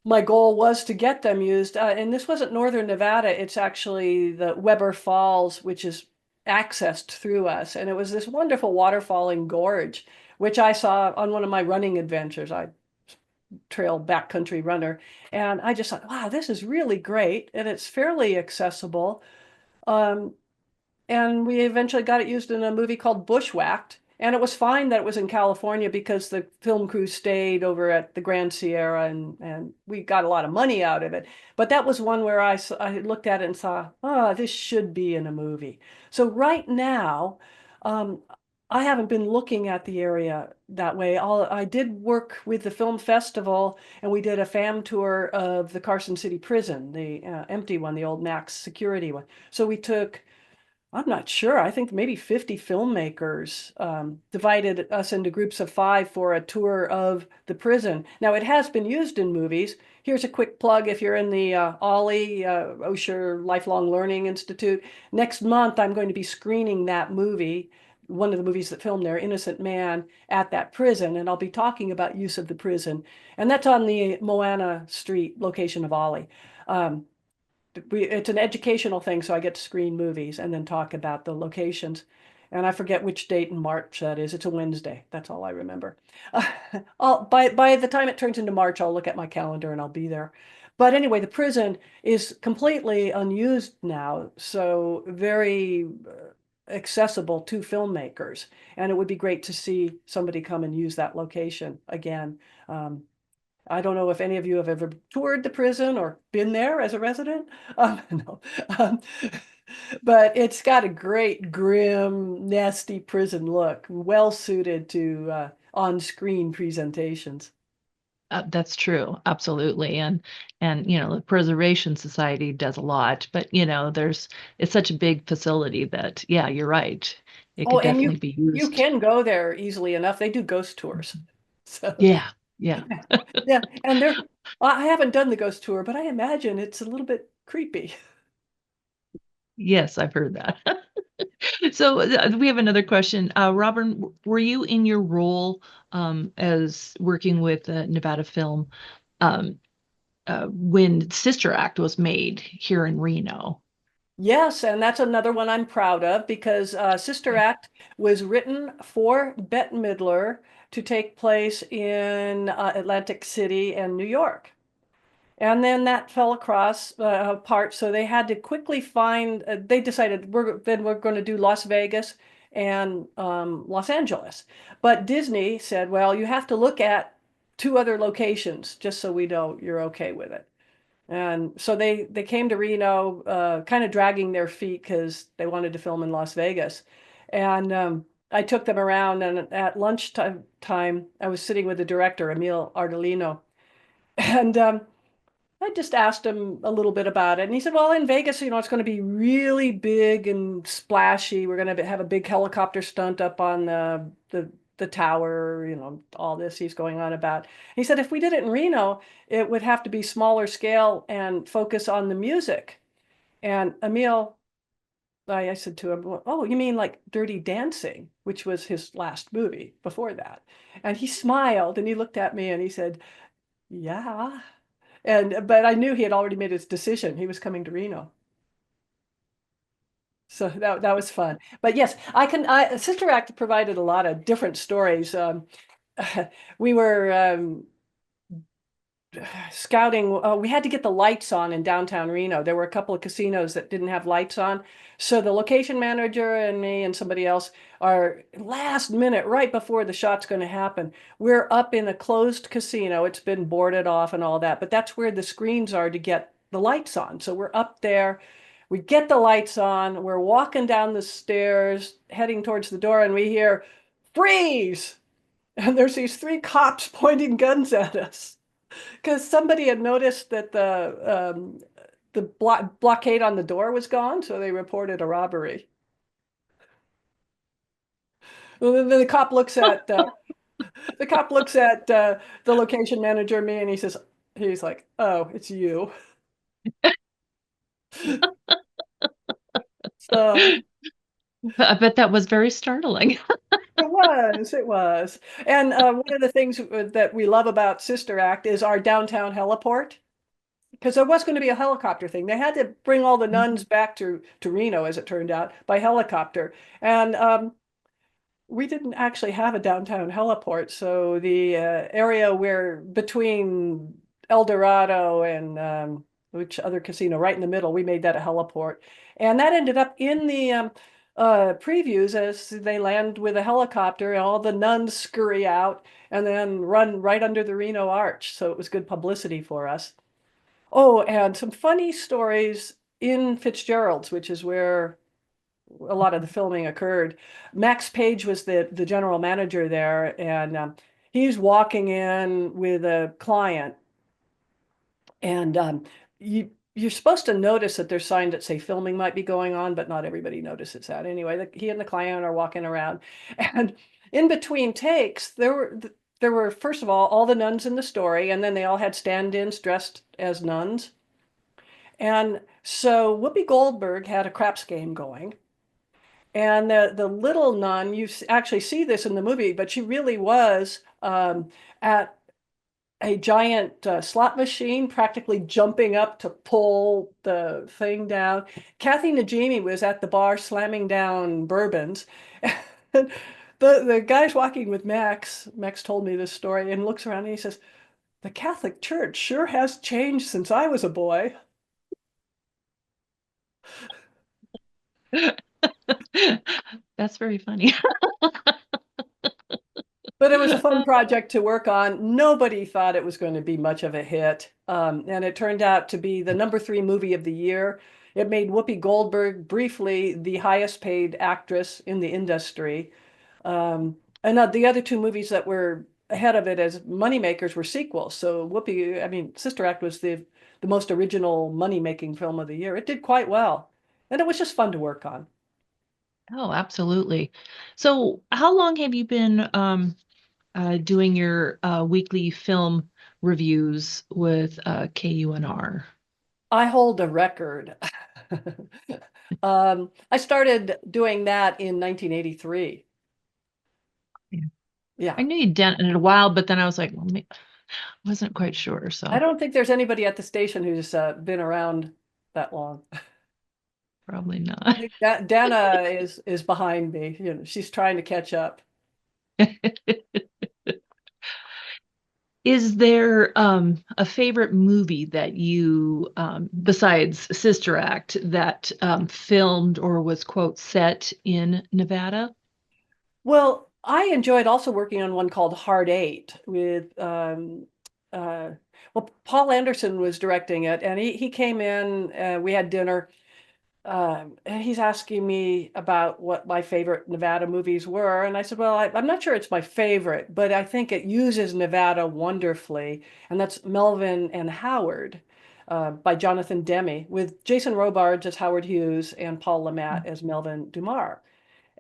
my goal was to get them used. And this wasn't Northern Nevada. It's actually the Weber Falls, which is accessed through us. And it was this wonderful waterfalling gorge, which I saw on one of my running adventures. I trail backcountry runner. And I just thought, wow, this is really great. And it's fairly accessible. And we eventually got it used in a movie called Bushwhacked. And it was fine that it was in California because the film crew stayed over at the Grand Sierra and we got a lot of money out of it. But that was one where I looked at it and saw, oh, this should be in a movie. So right now, I haven't been looking at the area that way. I did work with the film festival, and we did a fam tour of the Carson City prison, the empty one, the old max security one. So we took, I'm not sure, I think maybe 50 filmmakers, divided us into groups of 5 for a tour of the prison. Now, it has been used in movies. Here's a quick plug if you're in the OLLI, Osher Lifelong Learning Institute. Next month, I'm going to be screening that movie, one of the movies that filmed there, Innocent Man, at that prison, and I'll be talking about use of the prison. And that's on the Moana Street location of OLLI. It's an educational thing, so I get to screen movies and then talk about the locations. And I forget which date in March that is. It's a Wednesday. That's all I remember. By the time it turns into March, I'll look at my calendar and I'll be there. But anyway, the prison is completely unused now, so very accessible to filmmakers. And it would be great to see somebody come and use that location again. I don't know if any of you have ever toured the prison or been there as a resident. No. But it's got a great, grim, nasty prison look, well suited to on-screen presentations. That's true, absolutely, and the Preservation Society does a lot, but it's such a big facility that yeah, you're right. It Oh, could and definitely be you used. can go there easily enough. They do ghost tours. So Yeah, yeah. yeah, and I haven't done the ghost tour, but I imagine it's a little bit creepy. Yes, I've heard that. So we have another question. Robin, were you in your role as working with Nevada Film um, when Sister Act was made here in Reno? Yes, and that's another one I'm proud of because Sister Act was written for Bette Midler to take place in Atlantic City and New York. And then that fell across apart, so they had to quickly find, they decided we're going to do Las Vegas and Los Angeles. But Disney said, well, you have to look at 2 other locations just so we know you're okay with it. And so they came to Reno, kind of dragging their feet because they wanted to film in Las Vegas. And I took them around, and at lunchtime, I was sitting with the director, Emil Ardolino, and I just asked him a little bit about it. And he said, well, in Vegas, it's going to be really big and splashy. We're going to have a big helicopter stunt up on the tower, all this he's going on about. He said, if we did it in Reno, it would have to be smaller scale and focus on the music. And Emil, I said to him, oh, you mean like Dirty Dancing, which was his last movie before that. And he smiled and he looked at me and he said, yeah. But I knew he had already made his decision. He was coming to Reno. So that was fun. But yes, Sister Act provided a lot of different stories. We were scouting. We had to get the lights on in downtown Reno. There were a couple of casinos that didn't have lights on. So the location manager and me and somebody else are last minute, right before the shot's going to happen. We're up in a closed casino. It's been boarded off and all that, but that's where the screens are to get the lights on. So we're up there. We get the lights on. We're walking down the stairs, heading towards the door, and we hear, freeze! And there's these 3 cops pointing guns at us. Because somebody had noticed that the blockade on the door was gone, so they reported a robbery. Well, then the cop looks at the location manager, me, and he's like, "Oh, it's you." So I bet that was very startling. it was. And one of the things that we love about Sister Act is our downtown heliport. Because there was going to be a helicopter thing. They had to bring all the nuns back to Reno, as it turned out, by helicopter. And we didn't actually have a downtown heliport. So the area where between El Dorado and which other casino, right in the middle, we made that a heliport. And that ended up in the previews as they land with a helicopter, and all the nuns scurry out and then run right under the Reno Arch. So it was good publicity for us. Oh, and some funny stories in Fitzgerald's, which is where a lot of the filming occurred. Max Page was the general manager there, and he's walking in with a client, and you're supposed to notice that there's signs that say filming might be going on, but not everybody notices that. Anyway, he and the client are walking around, and in between takes, there were first of all the nuns in the story, and then they all had stand-ins dressed as nuns. And so Whoopi Goldberg had a craps game going. And the little nun, you actually see this in the movie, but she really was at a giant slot machine, practically jumping up to pull the thing down. Kathy Najimy was at the bar slamming down bourbons. The guy's walking with Max. Max told me this story and looks around and he says, "The Catholic Church sure has changed since I was a boy." That's very funny. But it was a fun project to work on. Nobody thought it was going to be much of a hit. And it turned out to be the #3 movie of the year. It made Whoopi Goldberg briefly the highest paid actress in the industry. And the other two movies that were ahead of it as moneymakers were sequels. So Whoopi, I mean, Sister Act was the most original money-making film of the year. It did quite well. And it was just fun to work on. Oh, absolutely. So how long have you been doing your weekly film reviews with KUNR? I hold a record. I started doing that in 1983. Yeah. Yeah. I knew you'd done it in a while, but then I was like, well, wasn't quite sure. So I don't think there's anybody at the station who's been around that long. probably I not. think Dana is behind me. You know, she's trying to catch up. Is there a favorite movie that you, besides Sister Act, that filmed or was, quote, set in Nevada? Well, I enjoyed also working on one called Hard Eight with well, Paul Anderson was directing it, and he came in, we had dinner. And he's asking me about what my favorite Nevada movies were. And I said, well, I'm not sure it's my favorite, but I think it uses Nevada wonderfully. And that's Melvin and Howard by Jonathan Demme, with Jason Robards as Howard Hughes and Paul Lamont as Melvin Dumar.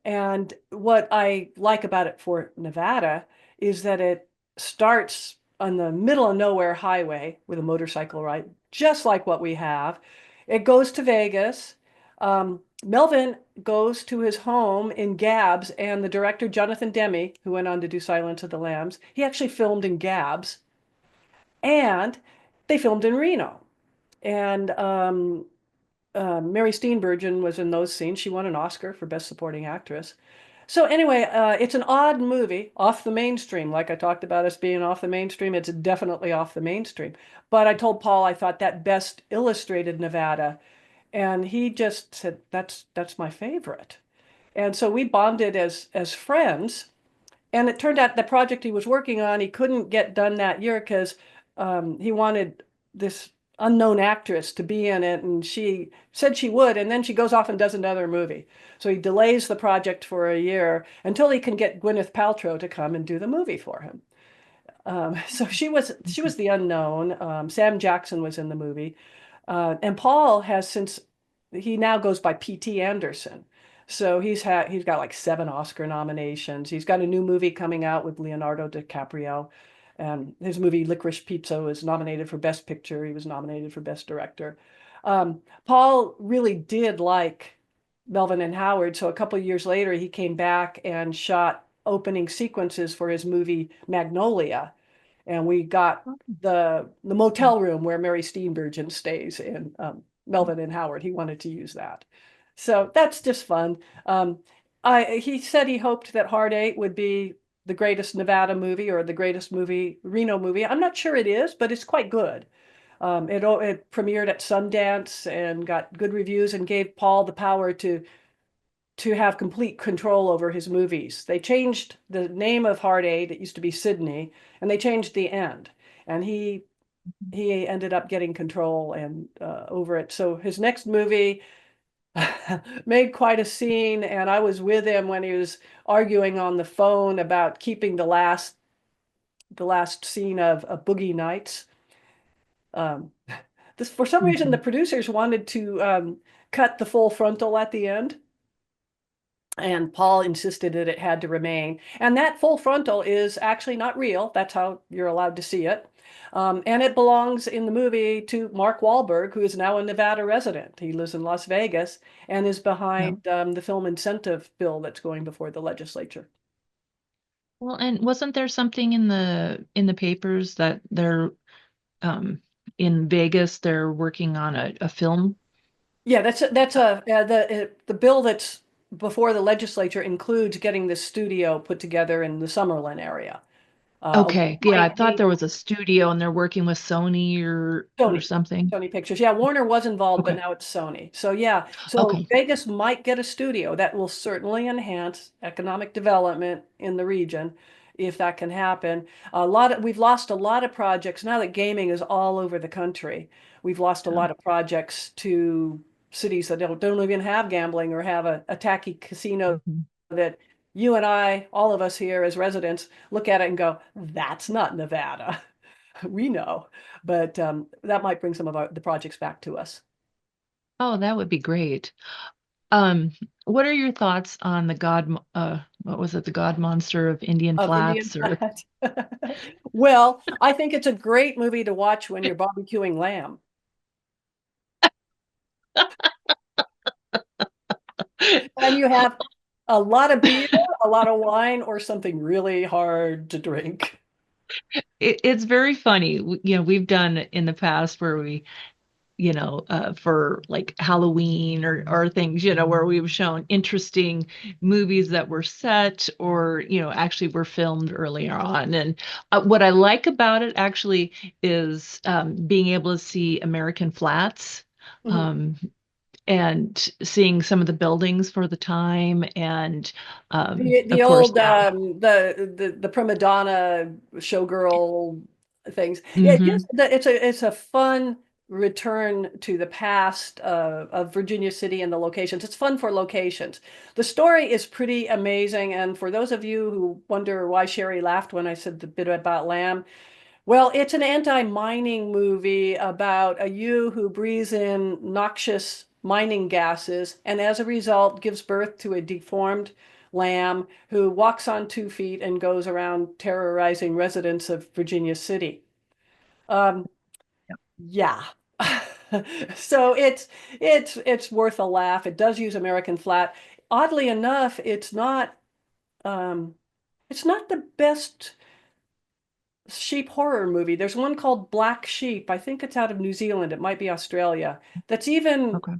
And what I like about it for Nevada is that it starts on the middle of nowhere highway with a motorcycle ride, just like what we have. It goes to Vegas. Melvin goes to his home in Gabbs, and the director, Jonathan Demme, who went on to do Silence of the Lambs, he actually filmed in Gabbs, and they filmed in Reno. And Mary Steenburgen was in those scenes. She won an Oscar for Best Supporting Actress. So anyway, it's an odd movie, off the mainstream. Like I talked about us being off the mainstream, it's definitely off the mainstream. But I told Paul I thought that best illustrated Nevada, and he just said, that's my favorite. And so we bonded as friends. And it turned out the project he was working on, he couldn't get done that year because he wanted this unknown actress to be in it, and she said she would, and then she goes off and does another movie. So he delays the project for a year until he can get Gwyneth Paltrow to come and do the movie for him. So she was the unknown. Sam Jackson was in the movie, and Paul has since he now goes by P.T. Anderson. So he's got like 7 Oscar nominations. He's got a new movie coming out with Leonardo DiCaprio. And his movie Licorice Pizza was nominated for Best Picture. He was nominated for Best Director. Paul really did like Melvin and Howard. So a couple of years later, he came back and shot opening sequences for his movie Magnolia. And we got the motel room where Mary Steenburgen stays in Melvin and Howard. He wanted to use that. So that's just fun. He said he hoped that Hard Eight would be the greatest Nevada movie or the greatest movie Reno movie. I'm not sure it is, but it's quite good. It premiered at Sundance and got good reviews and gave Paul the power to have complete control over his movies. They changed the name of Hard Eight. It used to be Sydney, and they changed the end. And he ended up getting control and over it. So his next movie made quite a scene, and I was with him when he was arguing on the phone about keeping the last scene of Boogie Nights. This, for some reason, the producers wanted to cut the full frontal at the end, and Paul insisted that it had to remain. And that full frontal is actually not real. That's how you're allowed to see it. And it belongs in the movie to Mark Wahlberg, who is now a Nevada resident. He lives in Las Vegas and is behind the film incentive bill that's going before the legislature. Well, and wasn't there something in the papers that they're in Vegas, they're working on a film? Yeah, the bill that's before the legislature includes getting the studio put together in the Summerlin area. Okay, yeah, I thought there Sony was a studio and they're working with Sony or something. Pictures. Yeah, Warner was involved, but Okay, now it's Sony. So yeah, so okay, Vegas might get a studio that will certainly enhance economic development in the region if that can happen. We've lost a lot of projects now that gaming is all over the country. We've lost a yeah. lot of projects to cities that don't even have gambling or have a tacky casino Mhm. that you and I, all of us here as residents, look at it and go, that's not Nevada. We know, but that might bring some of the projects back to us. Oh, that would be great. What are your thoughts on what was it, the God Monster of Indian Of Indian Flats or Flat. Well, I think it's a great movie to watch when you're barbecuing lamb. And you have a lot of beer, a lot of wine, or something really hard to drink. it's very funny. We've done in the past where we for like Halloween or things, where we've shown interesting movies that were set or, actually were filmed earlier on. And what I like about it actually is being able to see American Flats. Mhm. Um, and seeing some of the buildings for the time, and The of course old now. the prima donna showgirl things. Yeah, Hmm. it's a fun return to the past of Virginia City and the locations. It's fun for locations. The story is pretty amazing, and for those of you who wonder why Sherry laughed when I said the bit about Lamb, well, it's an anti-mining movie about a ewe who breathes in noxious mining gases and as a result gives birth to a deformed lamb who walks on 2 feet and goes around terrorizing residents of Virginia City. Um, yeah. So it's worth a laugh. It does use American Flat. Oddly enough, um, it's not the best sheep horror movie. There's one called Black Sheep. I think it's out of New Zealand. It might be Australia. That's Okay.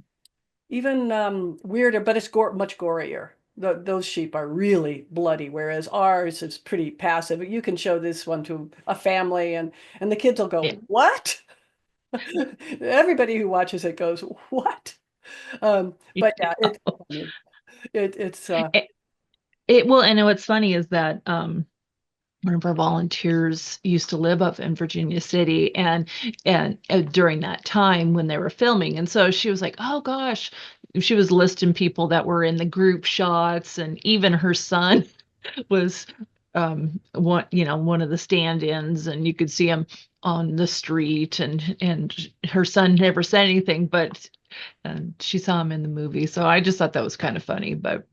even weirder, but it's much gorier. Those sheep are really bloody, whereas ours is pretty passive. You can show this one to a family, and the kids will go, Yeah. "What?" Everybody who watches it goes, "What?" But yeah, it's funny. It's It, it will, and what's funny is that one of our volunteers used to live up in Virginia City, and during that time when they were filming, and so she was like, "Oh gosh," she was listing people that were in the group shots, and even her son was one of the stand-ins, and you could see him on the street, and her son never said anything, but she saw him in the movie, so I just thought that was kind of funny, but.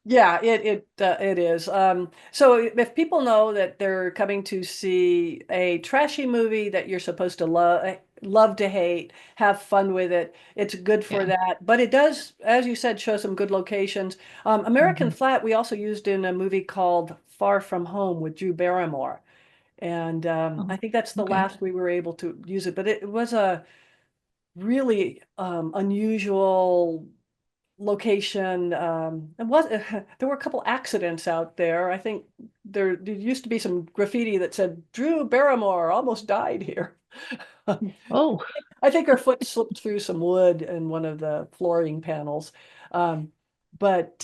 Yeah, it is. So if people know that they're coming to see a trashy movie that you're supposed to love to hate, have fun with it, it's good for Yeah. that. But it does, as you said, show some good locations. American Mhm. Flat we also used in a movie called Far From Home with Drew Barrymore, and Oh, I think that's the okay. last we were able to use it. But it was a really unusual location. And was there were a couple accidents out there. I think there used to be some graffiti that said Drew Barrymore almost died here. Oh, I think her foot slipped through some wood in one of the flooring panels. Um, but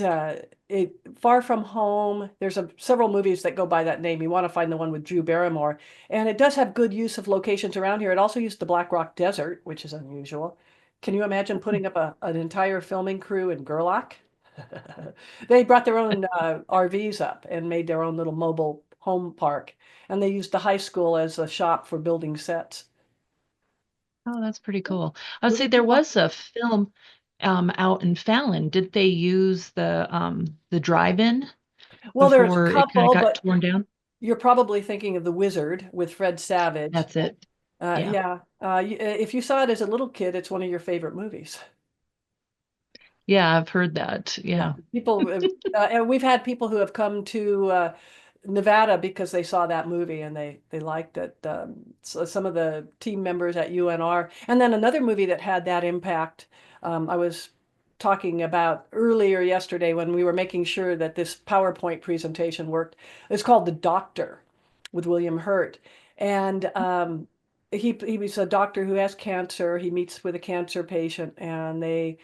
it Far From Home, there's several movies that go by that name. You want to find the one with Drew Barrymore. And it does have good use of locations around here. It also used the Black Rock Desert, which is unusual. Can you imagine putting up an entire filming crew in Gerlach? They brought their own RVs up and made their own little mobile home park. And they used the high school as a shop for building sets. oh, that's pretty cool. I would say there was a film out in Fallon. Did they use the drive-in Well, there's a before it kind of couple, got but torn down? you're probably thinking of The Wizard with Fred Savage. That's it. Yeah. Yeah. If you saw it as a little kid, it's one of your favorite movies. Yeah, I've heard that. Yeah. Yeah. And we've had people who have come to Nevada because they saw that movie and they liked it. So some of the team members at UNR. And then another movie that had that impact, I was talking about earlier yesterday when we were making sure that this PowerPoint presentation worked. It's called The Doctor with William Hurt. And he was a doctor who has cancer. He meets with a cancer patient and they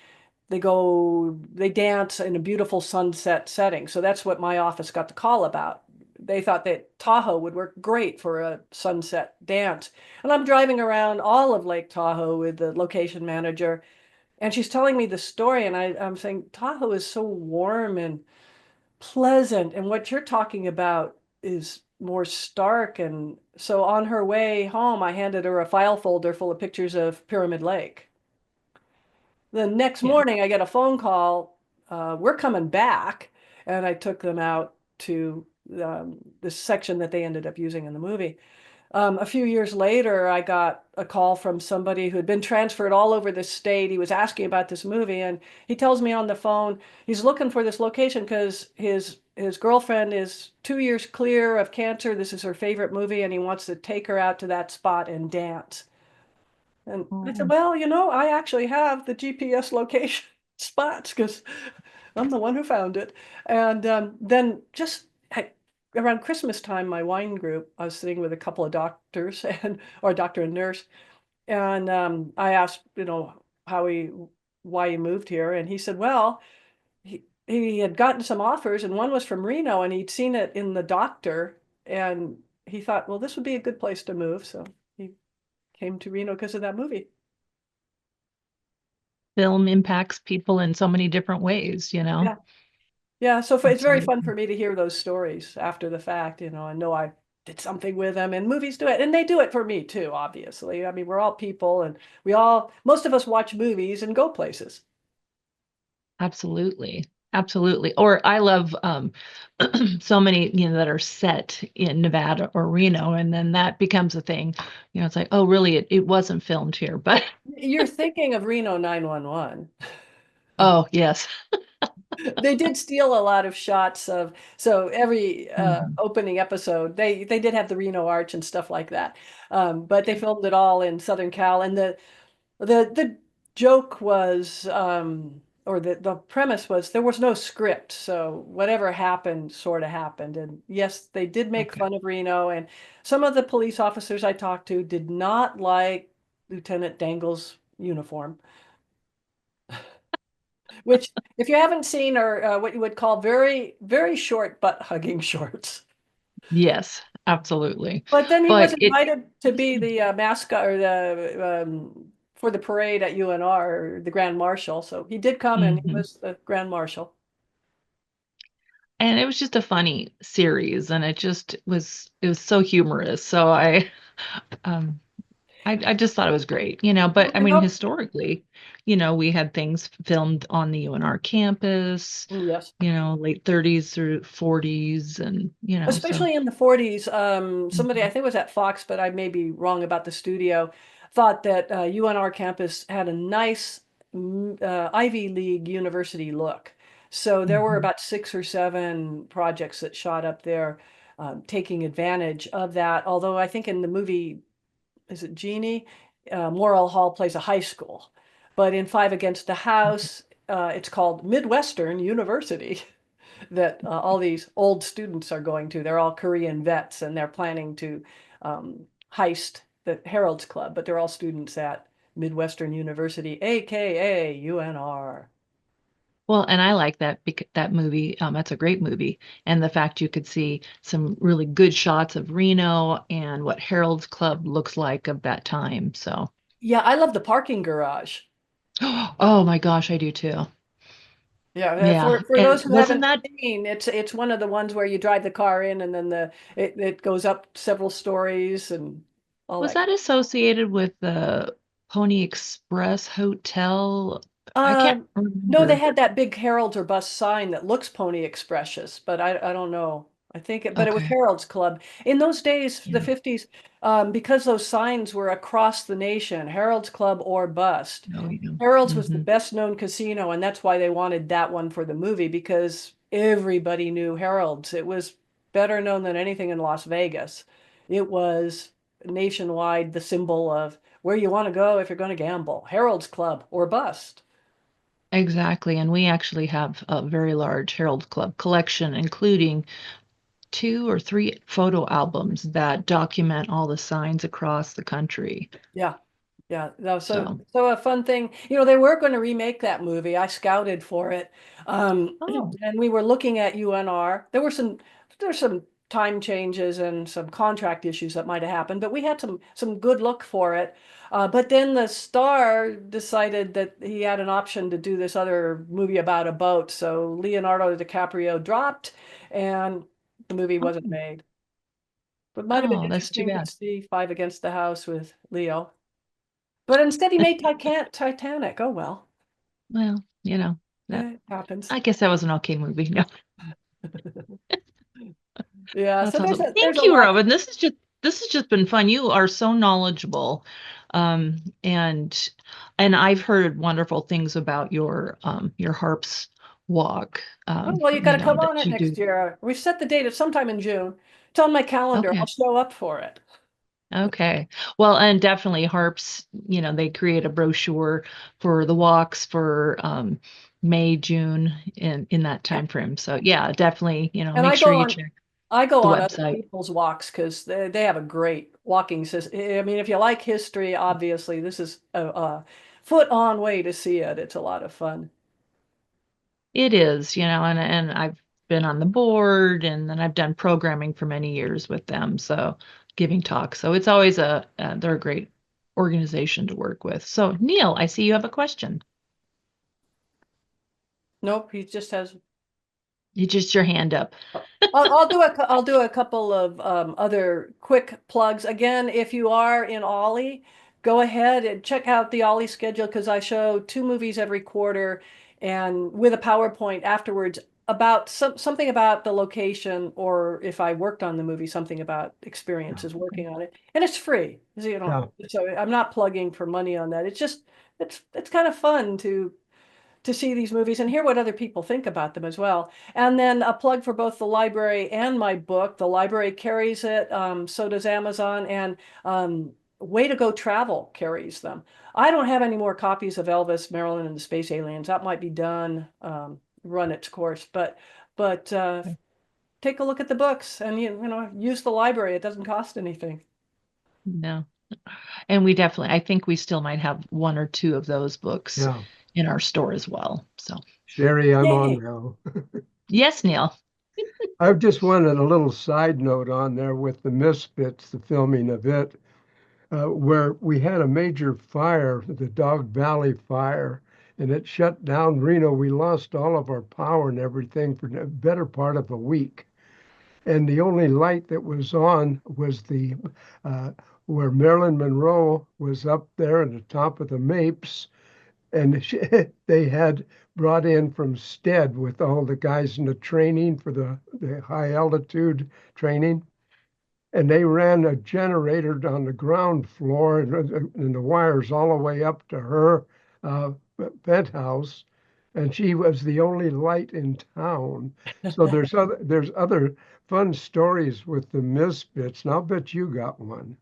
dance in a beautiful sunset setting. So that's what my office got the call about. They thought that Tahoe would work great for a sunset dance. And I'm driving around all of Lake Tahoe with the location manager, and she's telling me the story, and I'm saying, Tahoe is so warm and pleasant, and what you're talking about is more stark. And so on her way home, I handed her a file folder full of pictures of Pyramid Lake. The next Yeah. morning, I get a phone call. We're coming back. And I took them out to this section that they ended up using in the movie. A few years later, I got a call from somebody who had been transferred all over the state. He was asking about this movie, and he tells me on the phone he's looking for this location because his girlfriend is 2 years clear of cancer. This is her favorite movie, and he wants to take her out to that spot and dance. And I said, Oh, well, I actually have the GPS location spots because I'm the one who found it. And then around Christmas time, my wine group, I was sitting with a couple of doctors or a doctor and nurse. And I asked, why he moved here. And he said, well, he had gotten some offers and one was from Reno and he'd seen it in the doctor. And he thought, well, this would be a good place to move. So he came to Reno because of that movie. film impacts people in so many different ways, you know? Yeah. Yeah. So it's very fun Absolutely. for me to hear those stories after the fact, I know I did something with them and movies do it. And they do it for me too, obviously. I mean, we're all people and most of us watch movies and go places. Absolutely. Absolutely. Or I love so many, that are set in Nevada or Reno, and then that becomes a thing. It's like, oh, really, it wasn't filmed here, but You're thinking of Reno 911. oh, yes. They did steal a lot of shots so every Mhm. opening episode, they did have the Reno Arch and stuff like that. But they filmed it all in Southern Cal. And the joke was, or the premise was there was no script. So whatever happened sort of happened. And yes, they did make Okay. fun of Reno. And some of the police officers I talked to did not like Lieutenant Dangle's uniform, which if you haven't seen are what you would call very, very short butt hugging shorts. Yes, absolutely. But then he was But invited to be the mascot or the for the parade at UNR, or the Grand Marshal. So he did come and he Mhm. was the Grand Marshal. And it was just a funny series, and it was so humorous. So um I just thought it was great, but Well, I you mean, know, historically, we had things filmed on the UNR campus, yes. late 30s through 40s, and so Especially in the 40s, somebody, I Mhm. think it was at Fox, but I may be wrong about the studio, thought that UNR campus had a nice Ivy League university look. So there were Mhm. about 6 or 7 projects that shot up there, taking advantage of that. Although I think in the movie, is it Jeannie? Morrill Hall plays a high school. But in Five Against the House, it's called Midwestern University that all these old students are going to. They're all Korean vets and they're planning to heist the Herald's Club, but they're all students at Midwestern University, aka UNR. Well, and I like that movie. That's a great movie, and the fact you could see some really good shots of Reno and what Harold's Club looks like of that time. So, Yeah, I love the parking garage. oh my gosh, I do too. Yeah, Yeah, for and those who wasn't haven't that seen, it's one of the ones where you drive the car in and then it goes up several stories and all was that. that associated with the Pony Express Hotel? I can't Um, no, they remember. had that big Harold's or Bus sign that looks Pony Expressious, but I don't know. But it was Okay, Harold's Club. In those days, the yeah. 50s, because those signs were across the nation, Harold's Club or Bust. Oh, yeah. Harold's was the Hmm. best known casino, and that's why they wanted that one for the movie because everybody knew Harold's. It was better known than anything in Las Vegas. It was nationwide the symbol of where you want to go if you're going to gamble. Harold's Club or Bust. Exactly, and we actually have a very large Herald Club collection, including 2 or 3 photo albums that document all the signs across the country. Yeah. Yeah, no, So, so a fun thing, they were going to remake that movie. I scouted for it, oh, and we were looking at UNR. There's some time changes and some contract issues that might have happened, but we had some good look for it. But then the star decided that he had an option to do this other movie about a boat, so Leonardo DiCaprio dropped, and the movie wasn't oh, made. But it might have been oh, that's too interesting to bad. see Five Against the House with Leo. But instead, he made Titanic. Oh well, Well, that it happens. I guess that was an okay movie. No, Yeah, that's so awesome. there's Thank a you, lot. Robin. This has just been fun. You are so knowledgeable, um, and and I've heard wonderful things about your harps walk. Oh, well, you got to come on That it you do. next year. We set the date. It's sometime in June. It's on my calendar. I'll Okay. show up for it. Okay. Well, and definitely harps, they create a brochure for the walks for May, June in that Yeah. time frame. So yeah, definitely, And make sure you check I go the on other website. people's walks because they have a great walking system. I mean, if you like history, obviously this is a foot on way to see it. It's a lot of fun. It is, and I've been on the board and then I've done programming for many years with them. So giving talks. So it's always they're a great organization to work with. So Neil, I see you have a question. Nope, he just has. You just your hand up. I'll do a couple of other quick plugs. Again, if you are in Ollie, go ahead and check out the Ollie schedule because I show 2 movies every quarter and with a PowerPoint afterwards about something about the location or if I worked on the movie, something about Yeah. experiences working on it. And it's free. Yeah. So I'm not plugging for money on that. It's kind of fun to see these movies and hear what other people think about them as well. And then a plug for both the library and my book. The library carries it, so does Amazon, and Way to Go Travel carries them. I don't have any more copies of Elvis, Marilyn, and the Space Aliens. That might be done, run its course, but take a look at the books and use the library. It doesn't cost anything. No. And I think we still might have 1 or 2 of those books Yeah. in our store as well. So, Sherry, I'm on Yay! now. yes, Neil. I've just wanted a little side note on there with the Misfits, the filming of it, where we had a major fire, the Dog Valley fire, and it shut down Reno. We lost all of our power and everything for the better part of a week. And the only light that was on was the where Marilyn Monroe was up there at the top of the Mapes, and they had brought in from Stead with all the guys in the training for the high altitude training. And they ran a generator on the ground floor and the wires all the way up to her uh, penthouse. And she was the only light in town. So there's other fun stories with the Misfits, and I'll bet you got one.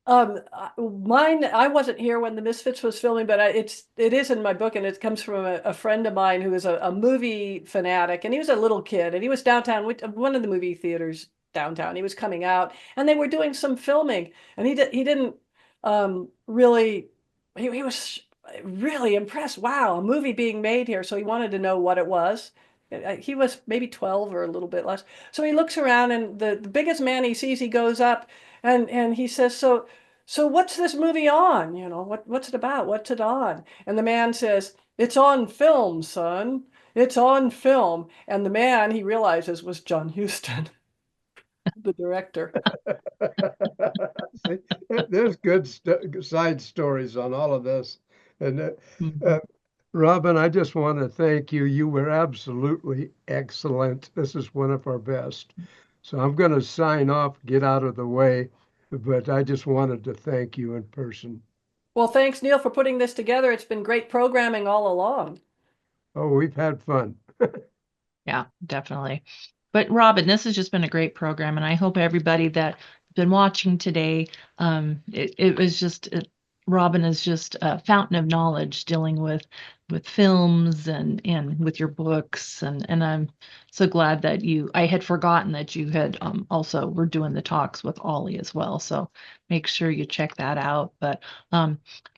Mine, I wasn't here when the Misfits was filming, but it is in my book, and it comes from a friend of mine who is a movie fanatic, and he was a little kid, and he was downtown, one of the movie theaters downtown. He was coming out, and they were doing some filming, and he didn't really, he was really impressed. Wow, a movie being made here. So he wanted to know what it was. He was maybe 12 or a little bit less. So he looks around, and the biggest man he sees, he goes up and he says, so what's this movie on? You know, what's it about? What's it on? And the man says, it's on film, son. It's on film. And the man, he realizes, was John Huston, the director. See, there's good side stories on all of this. And Mhm. Robin, I just want to thank you. You were absolutely excellent. This is one of our best. So I'm going to sign off, get out of the way, but I just wanted to thank you in person. Well, thanks, Neal, for putting this together. It's been great programming all along. Oh, we've had fun. Yeah, definitely. But Robin, this has just been a great program, and I hope everybody that's been watching today, it was just Robin is just a fountain of knowledge dealing with films and with your books, and I'm so glad that I had forgotten that you had also were doing the talks with Ollie as well. So make sure you check that out. But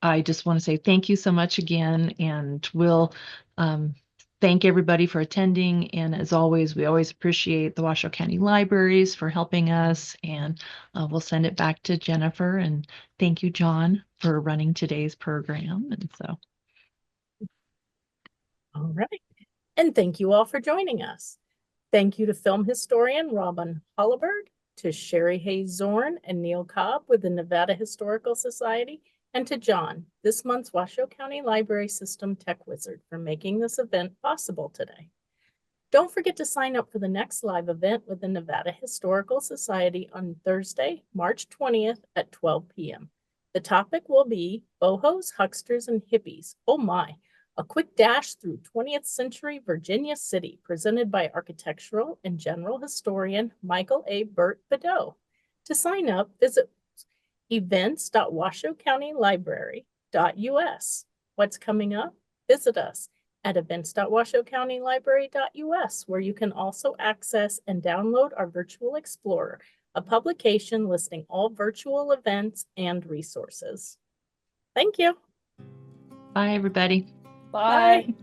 I just want to say thank you so much again, and we'll thank everybody for attending. And as always, we always appreciate the Washoe County Libraries for helping us. And we'll send it back to Jennifer. And thank you, John, for running today's program. And so, All right. And thank you all for joining us. Thank you to film historian Robin Holabird, to Sherry Hayes Zorn and Neal Cobb with the Nevada Historical Society, and to John, this month's Washoe County Library System Tech Wizard, for making this event possible today. Don't forget to sign up for the next live event with the Nevada Historical Society on Thursday, March 20th at 12 p.m. The topic will be bohos, hucksters, and hippies. Oh my, a quick dash through 20th century Virginia City, presented by architectural and general historian Michael A. Burt Bedeau. To sign up, visit events.washoecountylibrary.us. What's coming up? Visit us at events.washoecountylibrary.us, where you can also access and download our Virtual Explorer, a publication listing all virtual events and resources. Thank you. bye, everybody. Bye. Bye.